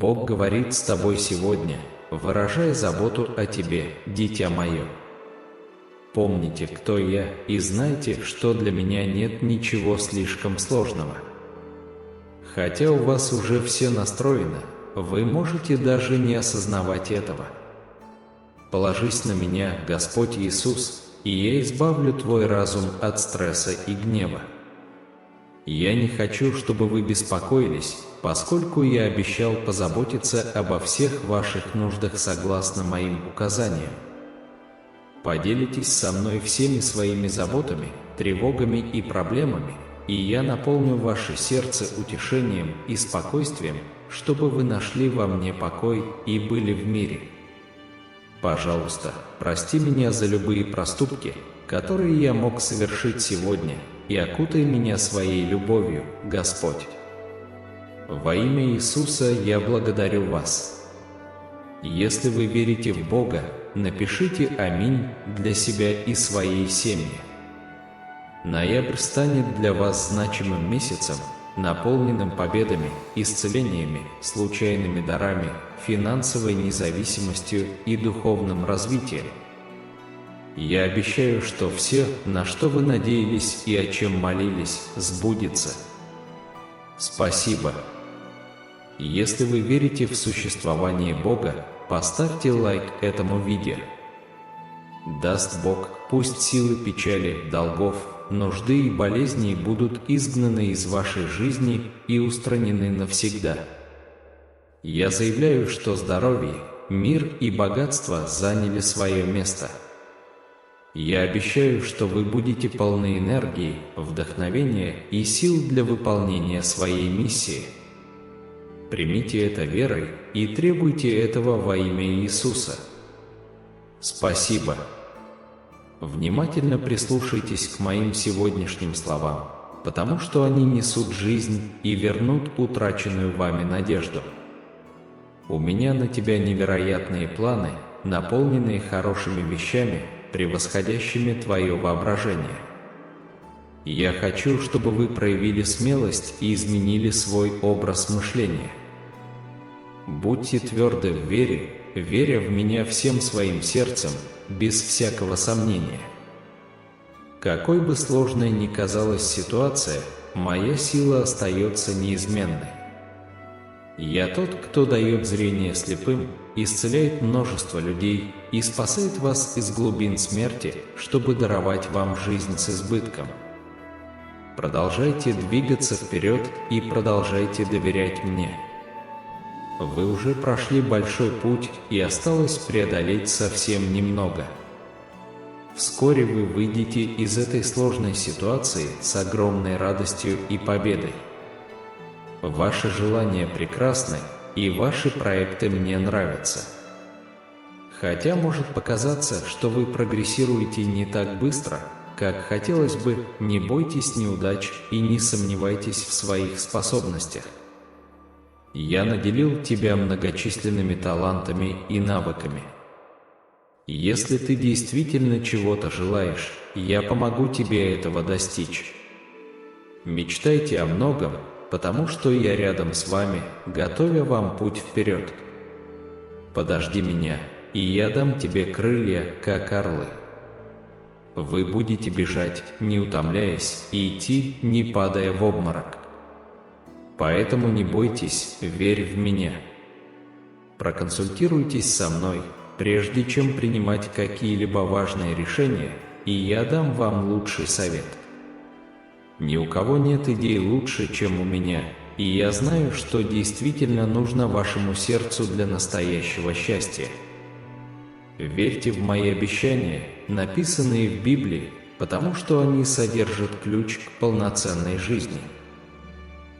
Бог говорит с тобой сегодня, выражая заботу о тебе, дитя мое. Помните, кто я, и знайте, что для меня нет ничего слишком сложного. Хотя у вас уже все настроено, вы можете даже не осознавать этого. Положись на меня, Господь Иисус, и я избавлю твой разум от стресса и гнева. Я не хочу, чтобы вы беспокоились, поскольку я обещал позаботиться обо всех ваших нуждах согласно моим указаниям. Поделитесь со мной всеми своими заботами, тревогами и проблемами, и я наполню ваше сердце утешением и спокойствием, чтобы вы нашли во мне покой и были в мире. Пожалуйста, прости меня за любые проступки, которые я мог совершить сегодня, и окутай меня своей любовью, Господь. Во имя Иисуса я благодарю вас. Если вы верите в Бога, напишите «Аминь» для себя и своей семьи. Ноябрь станет для вас значимым месяцем, наполненным победами, исцелениями, случайными дарами, финансовой независимостью и духовным развитием. Я обещаю, что все, на что вы надеялись и о чем молились, сбудется. Спасибо. Если вы верите в существование Бога, поставьте лайк этому видео. Даст Бог, пусть силы печали, долгов, нужды и болезней будут изгнаны из вашей жизни и устранены навсегда. Я заявляю, что здоровье, мир и богатство заняли свое место. Я обещаю, что вы будете полны энергии, вдохновения и сил для выполнения своей миссии. Примите это верой и требуйте этого во имя Иисуса. Спасибо. Внимательно прислушайтесь к моим сегодняшним словам, потому что они несут жизнь и вернут утраченную вами надежду. У меня на тебя невероятные планы, наполненные хорошими вещами, превосходящими твое воображение. Я хочу, чтобы вы проявили смелость и изменили свой образ мышления. Будьте тверды в вере, веря в меня всем своим сердцем, без всякого сомнения. Какой бы сложной ни казалась ситуация, моя сила остается неизменной. Я тот, кто дает зрение слепым, исцеляет множество людей и спасает вас из глубин смерти, чтобы даровать вам жизнь с избытком. Продолжайте двигаться вперед и продолжайте доверять мне. Вы уже прошли большой путь, и осталось преодолеть совсем немного. Вскоре вы выйдете из этой сложной ситуации с огромной радостью и победой. Ваши желания прекрасны, и ваши проекты мне нравятся. Хотя может показаться, что вы прогрессируете не так быстро, как хотелось бы, не бойтесь неудач и не сомневайтесь в своих способностях. Я наделил тебя многочисленными талантами и навыками. Если ты действительно чего-то желаешь, я помогу тебе этого достичь. Мечтайте о многом, потому что я рядом с вами, готовя вам путь вперед. Подожди меня, и я дам тебе крылья, как орлы. Вы будете бежать, не утомляясь, и идти, не падая в обморок. Поэтому не бойтесь, верь в меня. Проконсультируйтесь со мной, прежде чем принимать какие-либо важные решения, и я дам вам лучший совет. Ни у кого нет идей лучше, чем у меня, и я знаю, что действительно нужно вашему сердцу для настоящего счастья. Верьте в мои обещания, написанные в Библии, потому что они содержат ключ к полноценной жизни.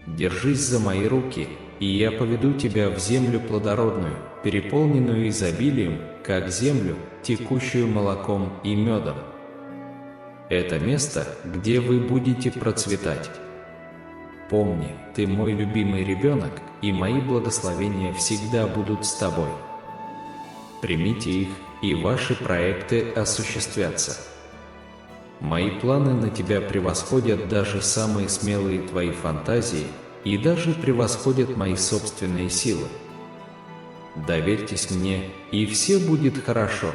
Держись за мои руки, и я поведу тебя в землю плодородную, переполненную изобилием, как землю, текущую молоком и медом. Это место, где вы будете процветать. Помни, ты мой любимый ребенок, и мои благословения всегда будут с тобой. Примите их, и ваши проекты осуществятся. Мои планы на тебя превосходят даже самые смелые твои фантазии и даже превосходят мои собственные силы. доверьтесь мне, и все будет хорошо.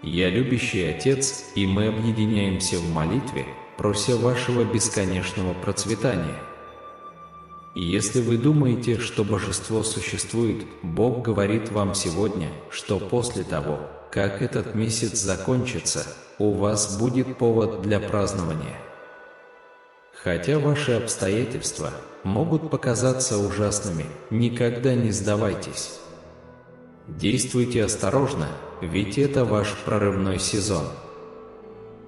Я любящий Отец, и мы объединяемся в молитве, прося вашего бесконечного процветания. И если вы думаете, что божество существует, Бог говорит вам сегодня, что после того, как этот месяц закончится, у вас будет повод для празднования. Хотя ваши обстоятельства могут показаться ужасными, никогда не сдавайтесь. Действуйте осторожно, ведь это ваш прорывной сезон.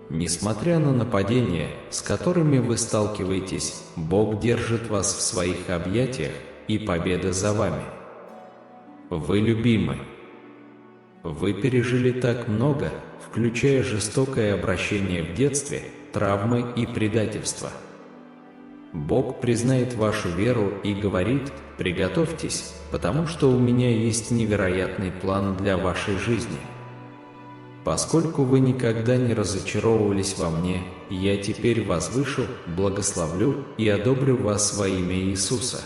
Несмотря на нападения, с которыми вы сталкиваетесь, Бог держит вас в своих объятиях, и победа за вами. Вы любимы. Вы пережили так много, включая жестокое обращение в детстве, травмы и предательство. Бог признает вашу веру и говорит: «Приготовьтесь, потому что у меня есть невероятный план для вашей жизни». Поскольку вы никогда не разочаровывались во мне, я теперь возвышу, благословлю и одобрю вас во имя Иисуса.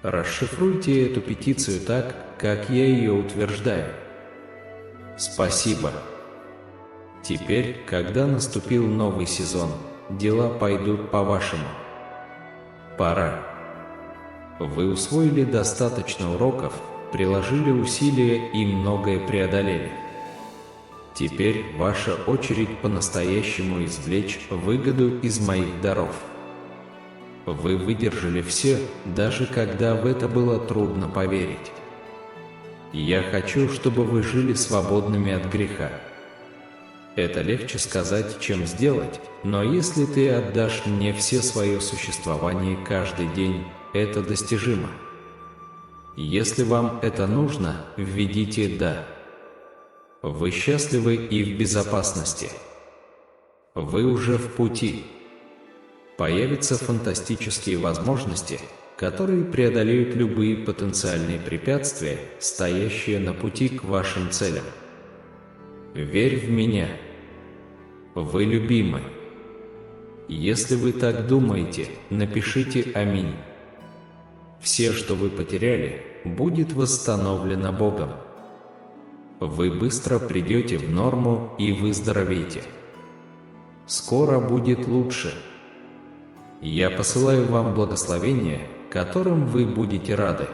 Расшифруйте эту петицию так, как я ее утверждаю. Спасибо. Теперь, когда наступил новый сезон, дела пойдут по-вашему. Пора. Вы усвоили достаточно уроков, приложили усилия и многое преодолели. Теперь ваша очередь по-настоящему извлечь выгоду из моих даров. Вы выдержали все, даже когда в это было трудно поверить. Я хочу, чтобы вы жили свободными от греха. Это легче сказать, чем сделать, но если ты отдашь мне все свое существование каждый день, это достижимо. Если вам это нужно, введите «да». Вы счастливы и в безопасности. Вы уже в пути. Появятся фантастические возможности, которые преодолеют любые потенциальные препятствия, стоящие на пути к вашим целям. Верь в меня. Вы любимы. Если вы так думаете, напишите «Аминь». Все, что вы потеряли, будет восстановлено Богом. Вы быстро придете в норму и выздоровеете. Скоро будет лучше. Я посылаю вам благословения, которым вы будете рады.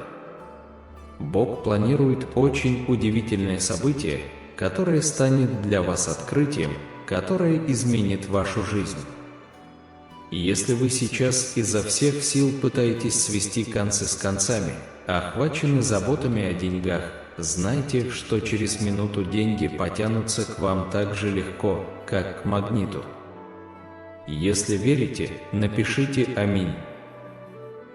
Бог планирует очень удивительное событие, которое станет для вас открытием, которое изменит вашу жизнь. Если вы сейчас изо всех сил пытаетесь свести концы с концами, охвачены заботами о деньгах, знайте, что через минуту деньги потянутся к вам так же легко, как к магниту. Если верите, напишите «Аминь».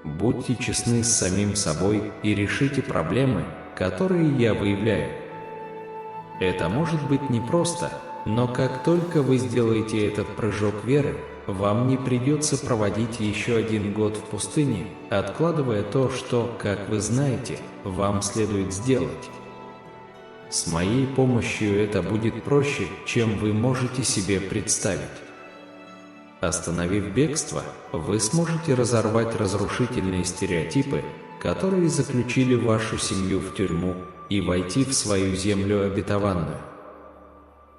Будьте честны с самим собой и решите проблемы, которые я выявляю. Это может быть непросто, но как только вы сделаете этот прыжок веры, вам не придется проводить еще 1 год в пустыне, откладывая то, что, как вы знаете, вам следует сделать. С моей помощью это будет проще, чем вы можете себе представить. Остановив бегство, вы сможете разорвать разрушительные стереотипы, которые заключили вашу семью в тюрьму, и войти в свою землю обетованную.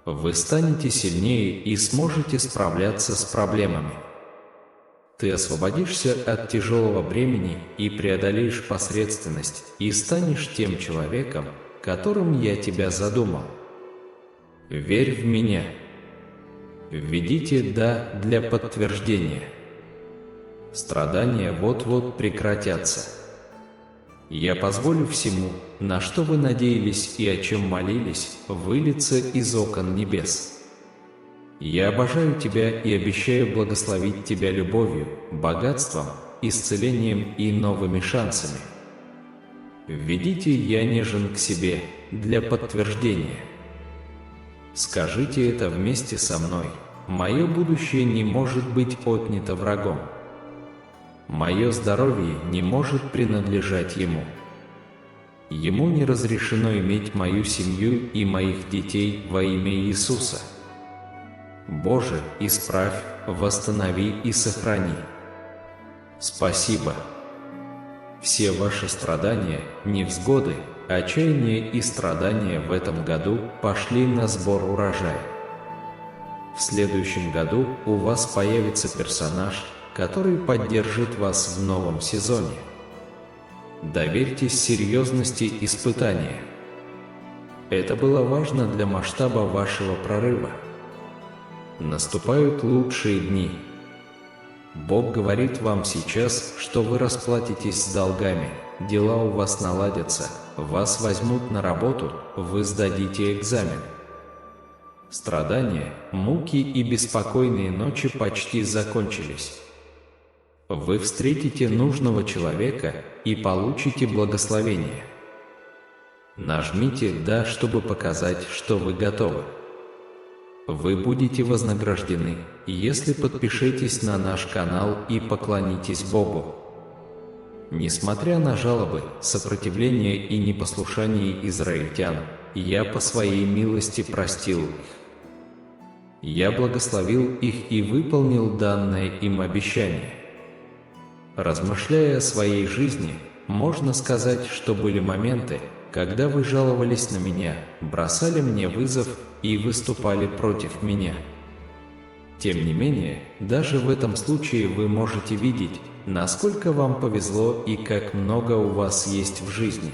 Вы станете сильнее и сможете справляться с проблемами. Ты освободишься от тяжелого бремени и преодолеешь посредственность, и станешь тем человеком, которым я тебя задумал. Верь в меня. Введите «да» для подтверждения. Страдания вот-вот прекратятся. Я позволю всему, на что вы надеялись и о чем молились, вылиться из окон небес. Я обожаю тебя и обещаю благословить тебя любовью, богатством, исцелением и новыми шансами. Введите «я нежен к себе» для подтверждения. Скажите это вместе со мной. Мое будущее не может быть отнято врагом. Мое здоровье не может принадлежать ему. Ему не разрешено иметь мою семью и моих детей во имя Иисуса. Боже, исправь, восстанови и сохрани. Спасибо. Все ваши страдания, невзгоды, отчаяние и страдания в этом году пошли на сбор урожая. В следующем году у вас появится персонаж, который поддержит вас в новом сезоне. Доверьтесь серьезности испытания. Это было важно для масштаба вашего прорыва. Наступают лучшие дни. Бог говорит вам сейчас, что вы расплатитесь с долгами, дела у вас наладятся, вас возьмут на работу, вы сдадите экзамен. Страдания, муки и беспокойные ночи почти закончились. Вы встретите нужного человека и получите благословение. Нажмите «Да», чтобы показать, что вы готовы. Вы будете вознаграждены, если подпишетесь на наш канал и поклонитесь Богу. Несмотря на жалобы, сопротивление и непослушание израильтян, я по своей милости простил их. Я благословил их и выполнил данное им обещание. Размышляя о своей жизни, можно сказать, что были моменты, когда вы жаловались на меня, бросали мне вызов и выступали против меня. Тем не менее, даже в этом случае вы можете видеть, насколько вам повезло и как много у вас есть в жизни.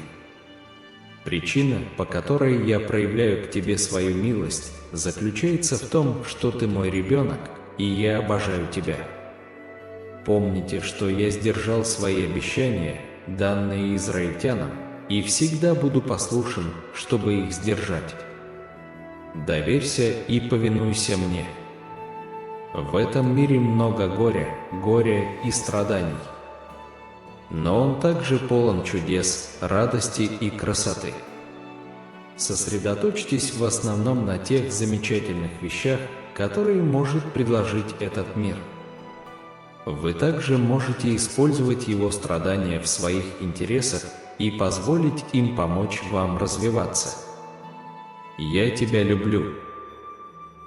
Причина, по которой я проявляю к тебе свою милость, заключается в том, что ты мой ребенок, и я обожаю тебя. Помните, что я сдержал свои обещания, данные израильтянам, и всегда буду послушен, чтобы их сдержать. Доверься и повинуйся мне. В этом мире много горя и страданий. Но он также полон чудес, радости и красоты. Сосредоточьтесь в основном на тех замечательных вещах, которые может предложить этот мир. Вы также можете использовать его страдания в своих интересах и позволить им помочь вам развиваться. Я тебя люблю.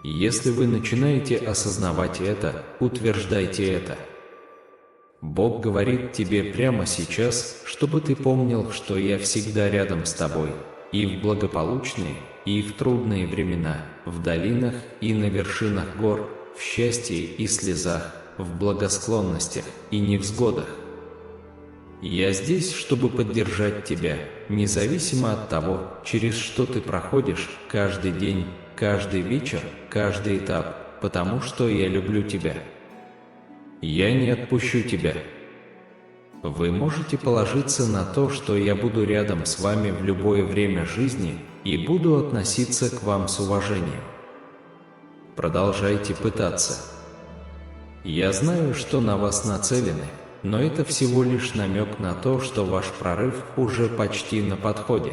Если вы начинаете осознавать это, утверждайте это. Бог говорит тебе прямо сейчас, чтобы ты помнил, что я всегда рядом с тобой, и в благополучные, и в трудные времена, в долинах и на вершинах гор, в счастье и слезах, в благосклонностях и невзгодах. Я здесь, чтобы поддержать тебя, независимо от того, через что ты проходишь, каждый день, каждый вечер, каждый этап, потому что я люблю тебя. Я не отпущу тебя. Вы можете положиться на то, что я буду рядом с вами в любое время жизни и буду относиться к вам с уважением. Продолжайте пытаться. Я знаю, что на вас нацелены, но это всего лишь намек на то, что ваш прорыв уже почти на подходе.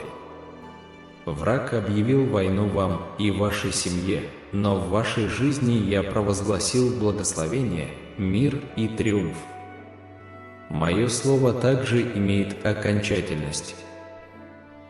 Враг объявил войну вам и вашей семье, но в вашей жизни я провозгласил благословение, мир и триумф. Мое слово также имеет окончательность.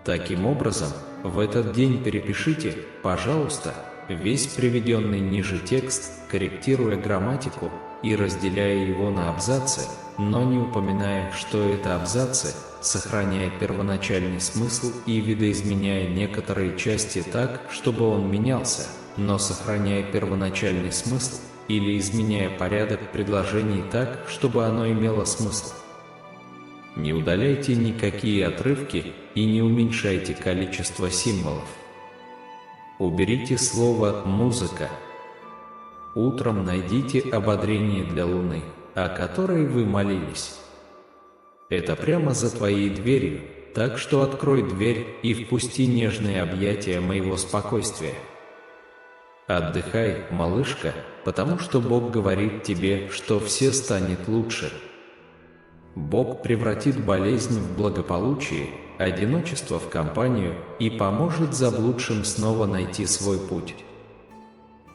Таким образом, в этот день перепишите, пожалуйста, весь приведенный ниже текст, корректируя грамматику и разделяя его на абзацы, но не упоминая, что это абзацы, сохраняя первоначальный смысл и видоизменяя некоторые части так, чтобы он менялся, но сохраняя первоначальный смысл, или изменяя порядок предложений так, чтобы оно имело смысл. Не удаляйте никакие отрывки и не уменьшайте количество символов. Уберите слово «музыка». Утром найдите ободрение для Луны, о которой вы молились. Это прямо за твоей дверью, так что открой дверь и впусти нежные объятия моего спокойствия. Отдыхай, малышка, потому что Бог говорит тебе, что все станет лучше. Бог превратит болезнь в благополучие, одиночество в компанию и поможет заблудшим снова найти свой путь.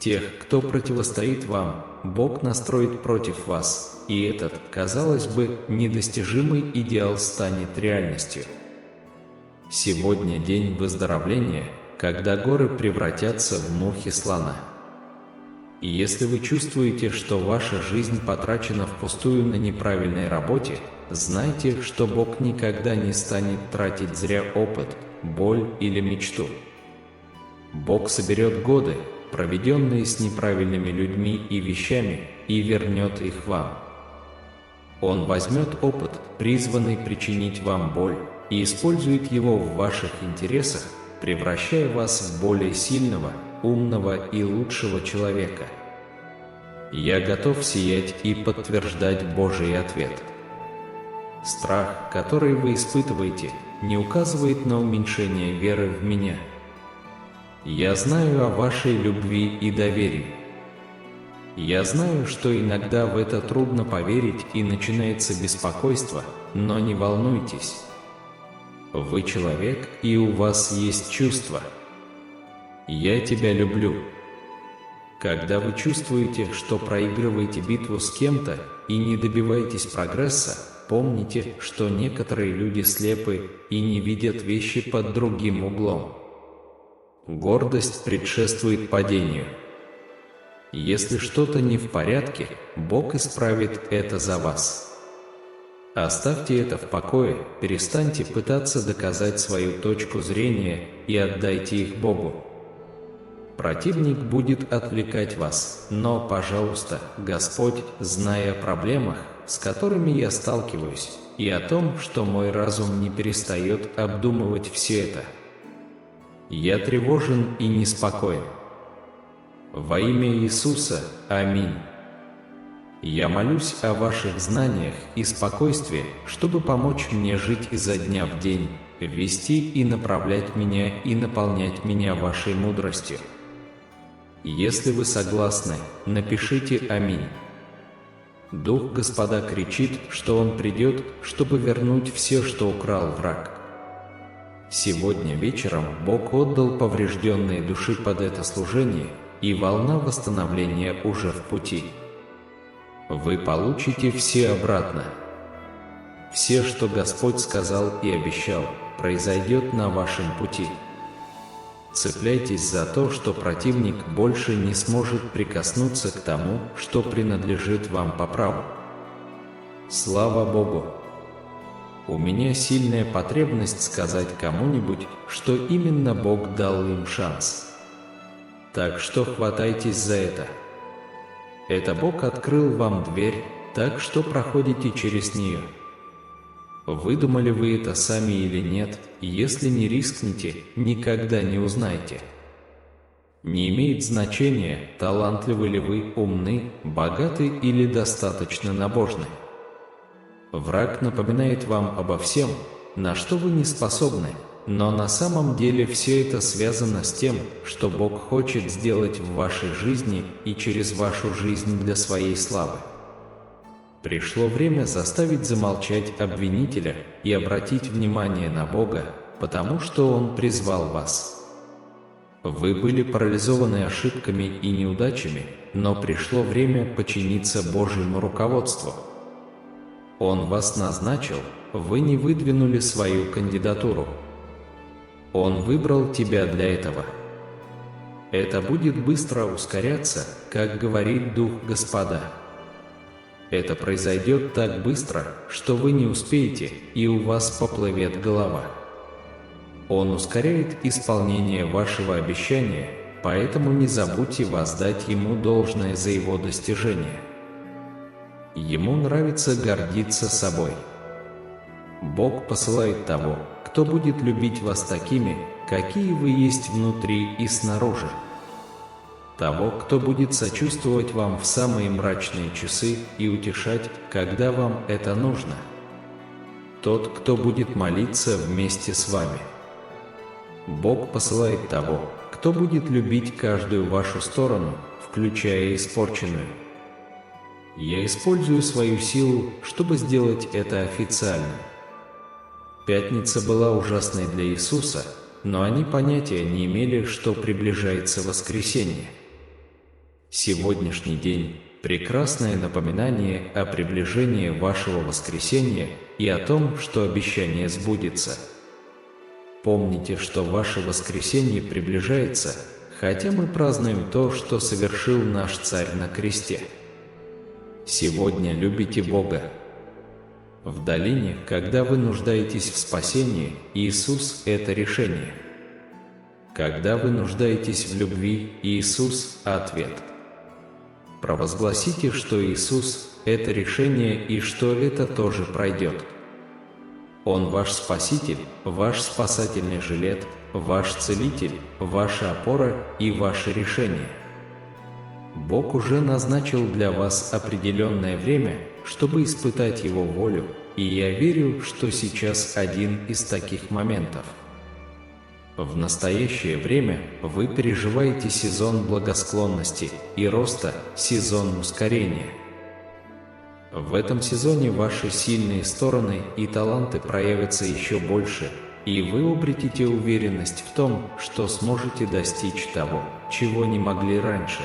Тех, кто противостоит вам, Бог настроит против вас, и этот, казалось бы, недостижимый идеал станет реальностью. Сегодня день выздоровления, когда горы превратятся в мухи слона. И если вы чувствуете, что ваша жизнь потрачена впустую на неправильной работе, знайте, что Бог никогда не станет тратить зря опыт, боль или мечту. Бог соберет годы, проведенные с неправильными людьми и вещами, и вернет их вам. Он возьмет опыт, призванный причинить вам боль, и использует его в ваших интересах, превращая вас в более сильного, умного и лучшего человека. Я готов сиять и подтверждать Божий ответ. Страх, который вы испытываете, не указывает на уменьшение веры в меня. Я знаю о вашей любви и доверии. Я знаю, что иногда в это трудно поверить и начинается беспокойство, но не волнуйтесь. Вы человек, и у вас есть чувства. Я тебя люблю. Когда вы чувствуете, что проигрываете битву с кем-то и не добиваетесь прогресса, помните, что некоторые люди слепы и не видят вещи под другим углом. Гордость предшествует падению. Если что-то не в порядке, Бог исправит это за вас. Оставьте это в покое, перестаньте пытаться доказать свою точку зрения и отдайте их Богу. Противник будет отвлекать вас, но, пожалуйста, Господь, зная о проблемах, с которыми я сталкиваюсь, и о том, что мой разум не перестает обдумывать все это. Я тревожен и неспокоен. Во имя Иисуса, аминь. Я молюсь о ваших знаниях и спокойствии, чтобы помочь мне жить изо дня в день, вести и направлять меня и наполнять меня вашей мудростью. Если вы согласны, напишите «Аминь». Дух Господа кричит, что Он придет, чтобы вернуть все, что украл враг. Сегодня вечером Бог отдал поврежденные души под это служение, и волна восстановления уже в пути. Вы получите все обратно. Все, что Господь сказал и обещал, произойдет на вашем пути. Цепляйтесь за то, что противник больше не сможет прикоснуться к тому, что принадлежит вам по праву. Слава Богу! У меня сильная потребность сказать кому-нибудь, что именно Бог дал им шанс. Так что хватайтесь за это. Это Бог открыл вам дверь, так что проходите через нее. Выдумали вы это сами или нет, если не рискнете, никогда не узнаете. Не имеет значения, талантливы ли вы, умны, богаты или достаточно набожны. Враг напоминает вам обо всем, на что вы не способны, но на самом деле все это связано с тем, что Бог хочет сделать в вашей жизни и через вашу жизнь для своей славы. Пришло время заставить замолчать обвинителя и обратить внимание на Бога, потому что Он призвал вас. Вы были парализованы ошибками и неудачами, но пришло время подчиниться Божьему руководству. Он вас назначил, вы не выдвинули свою кандидатуру. Он выбрал тебя для этого. Это будет быстро ускоряться, как говорит Дух Господа. Это произойдет так быстро, что вы не успеете, и у вас поплывет голова. Он ускоряет исполнение вашего обещания, поэтому не забудьте воздать Ему должное за Его достижение. Ему нравится гордиться собой. Бог посылает того, кто будет любить вас такими, какие вы есть внутри и снаружи. Того, кто будет сочувствовать вам в самые мрачные часы и утешать, когда вам это нужно. Тот, кто будет молиться вместе с вами. Бог посылает того, кто будет любить каждую вашу сторону, включая испорченную. Я использую свою силу, чтобы сделать это официально. Пятница была ужасной для Иисуса, но они понятия не имели, что приближается воскресенье. Сегодняшний день – прекрасное напоминание о приближении вашего воскресения и о том, что обещание сбудется. Помните, что ваше воскресенье приближается, хотя мы празднуем то, что совершил наш Царь на кресте. Сегодня любите Бога. В долине, когда вы нуждаетесь в спасении, Иисус – это решение. Когда вы нуждаетесь в любви, Иисус – ответ. Провозгласите, что Иисус – это решение и что это тоже пройдет. Он ваш Спаситель, ваш спасательный жилет, ваш Целитель, ваша опора и ваше решение. Бог уже назначил для вас определенное время, чтобы испытать Его волю, и я верю, что сейчас один из таких моментов. В настоящее время вы переживаете сезон благосклонности и роста, сезон ускорения. В этом сезоне ваши сильные стороны и таланты проявятся еще больше, и вы обретете уверенность в том, что сможете достичь того, чего не могли раньше.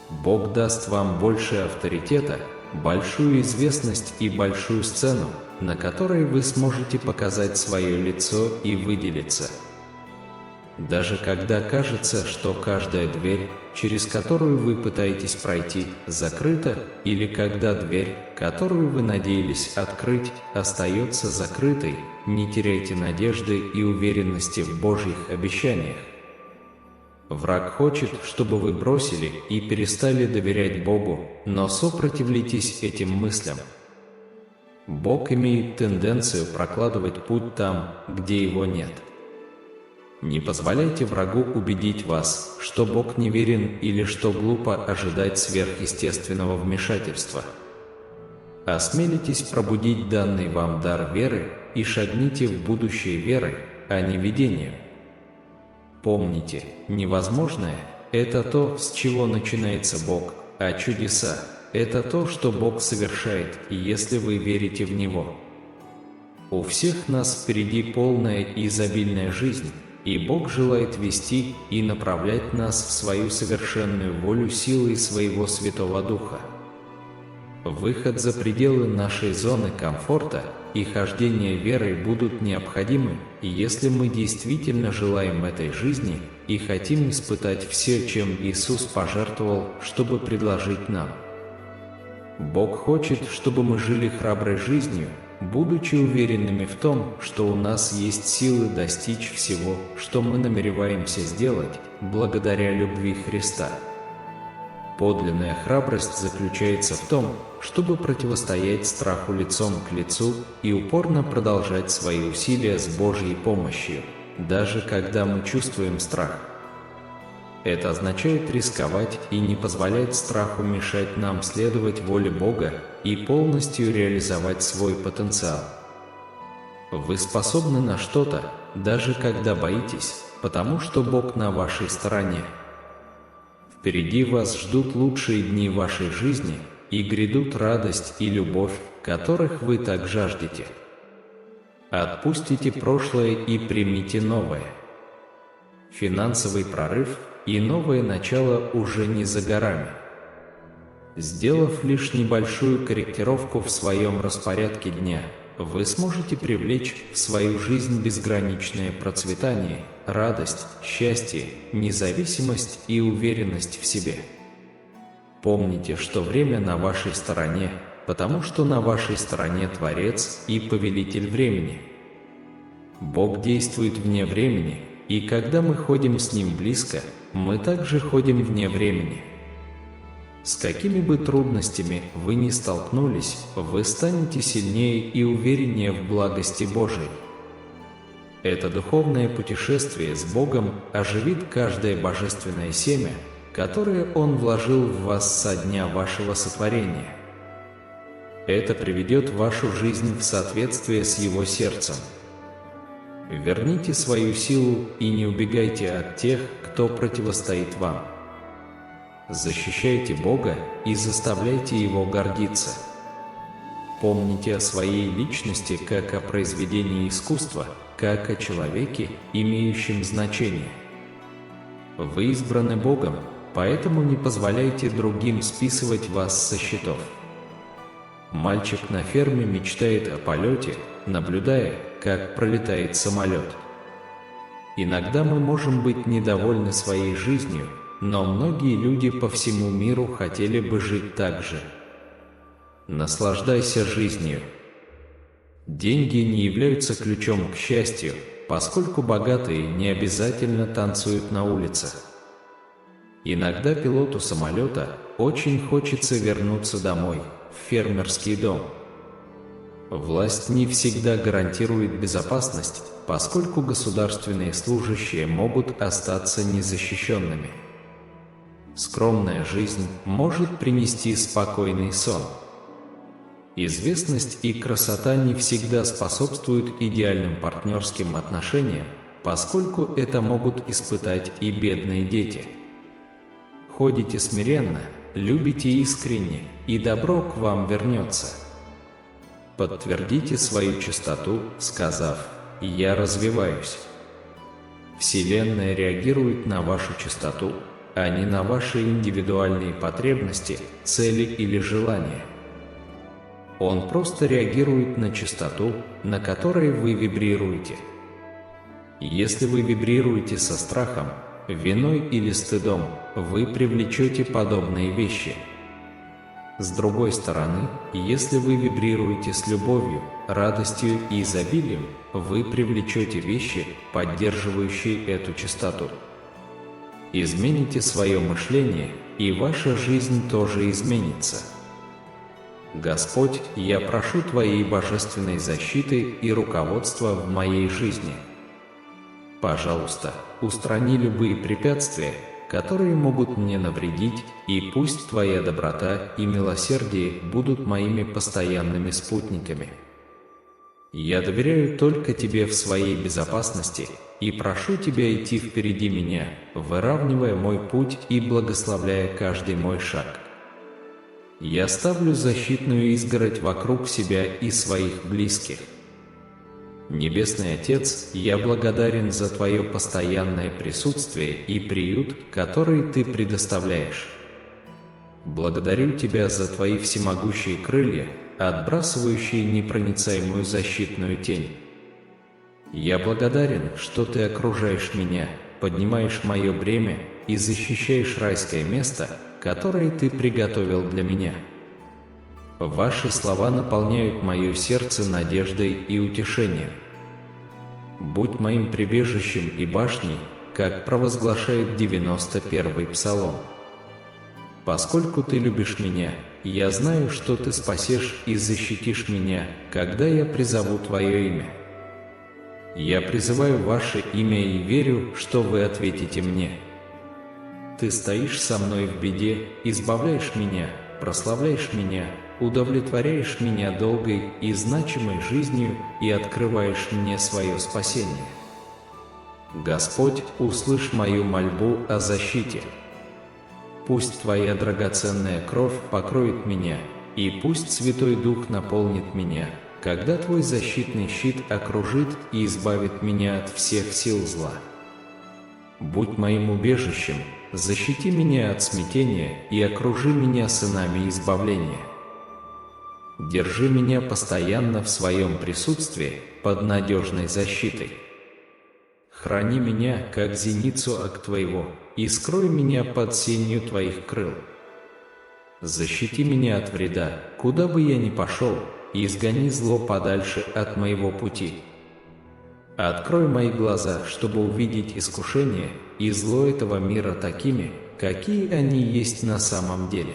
Бог даст вам больше авторитета, большую известность и большую сцену, на которой вы сможете показать свое лицо и выделиться. Даже когда кажется, что каждая дверь, через которую вы пытаетесь пройти, закрыта, или когда дверь, которую вы надеялись открыть, остается закрытой, не теряйте надежды и уверенности в Божьих обещаниях. Враг хочет, чтобы вы бросили и перестали доверять Богу, но сопротивляйтесь этим мыслям. Бог имеет тенденцию прокладывать путь там, где его нет. Не позволяйте врагу убедить вас, что Бог неверен или что глупо ожидать сверхъестественного вмешательства. Осмелитесь пробудить данный вам дар веры и шагните в будущее верой, а не видением. Помните, невозможное – это то, с чего начинается Бог, а чудеса – это то, что Бог совершает, если вы верите в Него. У всех нас впереди полная и изобильная жизнь, и Бог желает вести и направлять нас в свою совершенную волю силой своего Святого Духа. Выход за пределы нашей зоны комфорта и хождение верой будут необходимы, если мы действительно желаем этой жизни и хотим испытать все, чем Иисус пожертвовал, чтобы предложить нам. Бог хочет, чтобы мы жили храброй жизнью, будучи уверенными в том, что у нас есть силы достичь всего, что мы намереваемся сделать, благодаря любви Христа. Подлинная храбрость заключается в том, чтобы противостоять страху лицом к лицу и упорно продолжать свои усилия с Божьей помощью, даже когда мы чувствуем страх. Это означает рисковать и не позволять страху мешать нам следовать воле Бога и полностью реализовать свой потенциал. Вы способны на что-то, даже когда боитесь, потому что Бог на вашей стороне. Впереди вас ждут лучшие дни вашей жизни, и грядут радость и любовь, которых вы так жаждете. Отпустите прошлое и примите новое. Финансовый прорыв и новое начало уже не за горами. Сделав лишь небольшую корректировку в своем распорядке дня, вы сможете привлечь в свою жизнь безграничное процветание, радость, счастье, независимость и уверенность в себе. Помните, что время на вашей стороне, потому что на вашей стороне Творец и Повелитель времени. Бог действует вне времени, и когда мы ходим с Ним близко, мы также ходим вне времени. С какими бы трудностями вы ни столкнулись, вы станете сильнее и увереннее в благости Божией. Это духовное путешествие с Богом оживит каждое божественное семя, которое Он вложил в вас со дня вашего сотворения. Это приведет вашу жизнь в соответствие с Его сердцем. Верните свою силу и не убегайте от тех, кто противостоит вам. Защищайте Бога и заставляйте Его гордиться. Помните о своей личности как о произведении искусства, как о человеке, имеющем значение. Вы избраны Богом, поэтому не позволяйте другим списывать вас со счетов. Мальчик на ферме мечтает о полете, наблюдая, как пролетает самолет. Иногда мы можем быть недовольны своей жизнью, но многие люди по всему миру хотели бы жить так же. Наслаждайся жизнью. Деньги не являются ключом к счастью, поскольку богатые не обязательно танцуют на улицах. Иногда пилоту самолета очень хочется вернуться домой, в фермерский дом. Власть не всегда гарантирует безопасность, поскольку государственные служащие могут остаться незащищенными. Скромная жизнь может принести спокойный сон. Известность и красота не всегда способствуют идеальным партнерским отношениям, поскольку это могут испытать и бедные дети. Ходите смиренно, любите искренне, и добро к вам вернется. Подтвердите свою чистоту, сказав: «Я развиваюсь». Вселенная реагирует на вашу чистоту, а не на ваши индивидуальные потребности, цели или желания. Он просто реагирует на частоту, на которой вы вибрируете. Если вы вибрируете со страхом, виной или стыдом, вы привлечете подобные вещи. С другой стороны, если вы вибрируете с любовью, радостью и изобилием, вы привлечете вещи, поддерживающие эту частоту. Измените свое мышление, и ваша жизнь тоже изменится. Господь, я прошу Твоей божественной защиты и руководства в моей жизни. Пожалуйста, устрани любые препятствия, которые могут мне навредить, и пусть Твоя доброта и милосердие будут моими постоянными спутниками. Я доверяю только Тебе в своей безопасности и прошу Тебя идти впереди меня, выравнивая мой путь и благословляя каждый мой шаг. Я ставлю защитную изгородь вокруг себя и своих близких. Небесный Отец, я благодарен за Твое постоянное присутствие и приют, который Ты предоставляешь. Благодарю Тебя за Твои всемогущие крылья, отбрасывающие непроницаемую защитную тень. Я благодарен, что Ты окружаешь меня, поднимаешь мое бремя и защищаешь райское место, который Ты приготовил для меня. Ваши слова наполняют мое сердце надеждой и утешением. Будь моим прибежищем и башней, как провозглашает 91-й Псалом. Поскольку Ты любишь меня, я знаю, что Ты спасешь и защитишь меня, когда я призову Твое имя. Я призываю Ваше имя и верю, что Вы ответите мне. Ты стоишь со мной в беде, избавляешь меня, прославляешь меня, удовлетворяешь меня долгой и значимой жизнью и открываешь мне свое спасение. Господь, услышь мою мольбу о защите. Пусть Твоя драгоценная кровь покроет меня, и пусть Святой Дух наполнит меня, когда Твой защитный щит окружит и избавит меня от всех сил зла. Будь моим убежищем, защити меня от смятения и окружи меня сынами избавления. Держи меня постоянно в своем присутствии под надежной защитой. Храни меня, как зеницу ок Твоего, и скрой меня под сенью Твоих крыл. Защити меня от вреда, куда бы я ни пошел, и изгони зло подальше от моего пути. Открой мои глаза, чтобы увидеть искушение и зло этого мира такими, какие они есть на самом деле.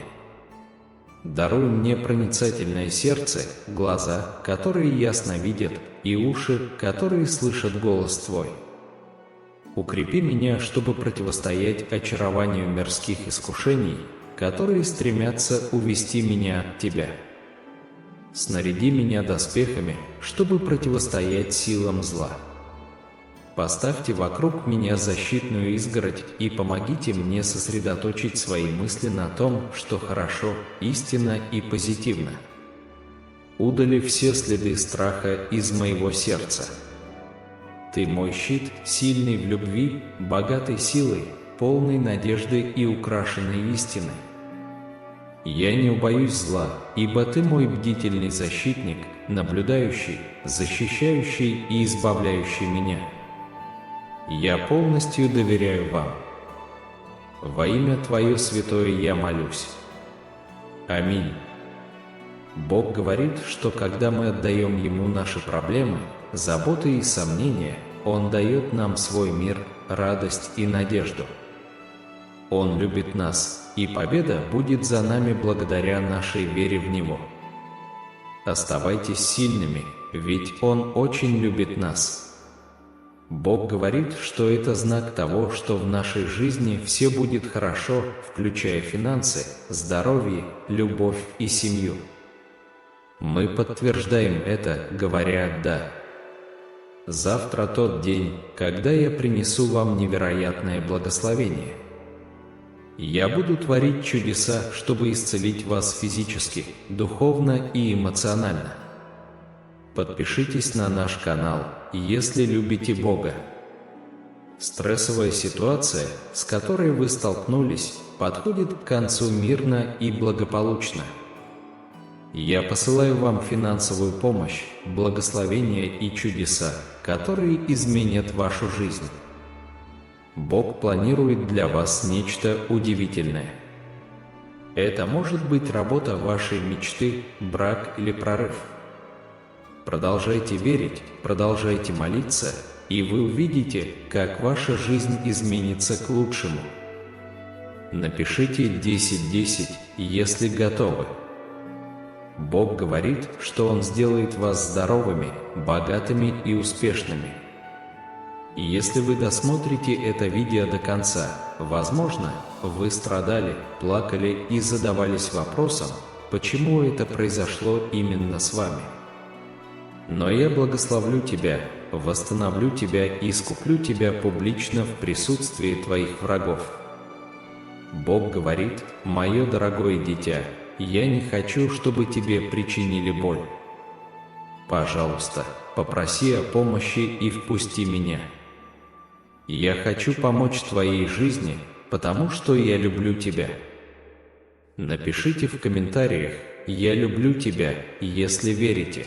Даруй мне проницательное сердце, глаза, которые ясно видят, и уши, которые слышат голос Твой. Укрепи меня, чтобы противостоять очарованию мирских искушений, которые стремятся увести меня от Тебя. Снаряди меня доспехами, чтобы противостоять силам зла. Поставьте вокруг меня защитную изгородь и помогите мне сосредоточить свои мысли на том, что хорошо, истинно и позитивно. Удали все следы страха из моего сердца. Ты мой щит, сильный в любви, богатый силой, полный надежды и украшенный истиной. Я не убоюсь зла, ибо Ты мой бдительный защитник, наблюдающий, защищающий и избавляющий меня. Я полностью доверяю вам. Во имя Твое святое я молюсь. Аминь. Бог говорит, что когда мы отдаем Ему наши проблемы, заботы и сомнения, Он дает нам свой мир, радость и надежду. Он любит нас, и победа будет за нами благодаря нашей вере в Него. Оставайтесь сильными, ведь Он очень любит нас. Бог говорит, что это знак того, что в нашей жизни все будет хорошо, включая финансы, здоровье, любовь и семью. Мы подтверждаем это, говоря «да». Завтра тот день, когда я принесу вам невероятное благословение. Я буду творить чудеса, чтобы исцелить вас физически, духовно и эмоционально. Подпишитесь на наш канал, если любите Бога. Стрессовая ситуация, с которой вы столкнулись, подходит к концу мирно и благополучно. Я посылаю вам финансовую помощь, благословения и чудеса, которые изменят вашу жизнь. Бог планирует для вас нечто удивительное. Это может быть работа вашей мечты, брак или прорыв. Продолжайте верить, продолжайте молиться, и вы увидите, как ваша жизнь изменится к лучшему. Напишите 10-10, если готовы. Бог говорит, что Он сделает вас здоровыми, богатыми и успешными. И если вы досмотрите это видео до конца, возможно, вы страдали, плакали и задавались вопросом, почему это произошло именно с вами. Но я благословлю тебя, восстановлю тебя и искуплю тебя публично в присутствии твоих врагов. Бог говорит: «Мое дорогое дитя, я не хочу, чтобы тебе причинили боль. Пожалуйста, попроси о помощи и впусти меня. Я хочу помочь твоей жизни, потому что я люблю тебя». Напишите в комментариях «Я люблю тебя», если верите.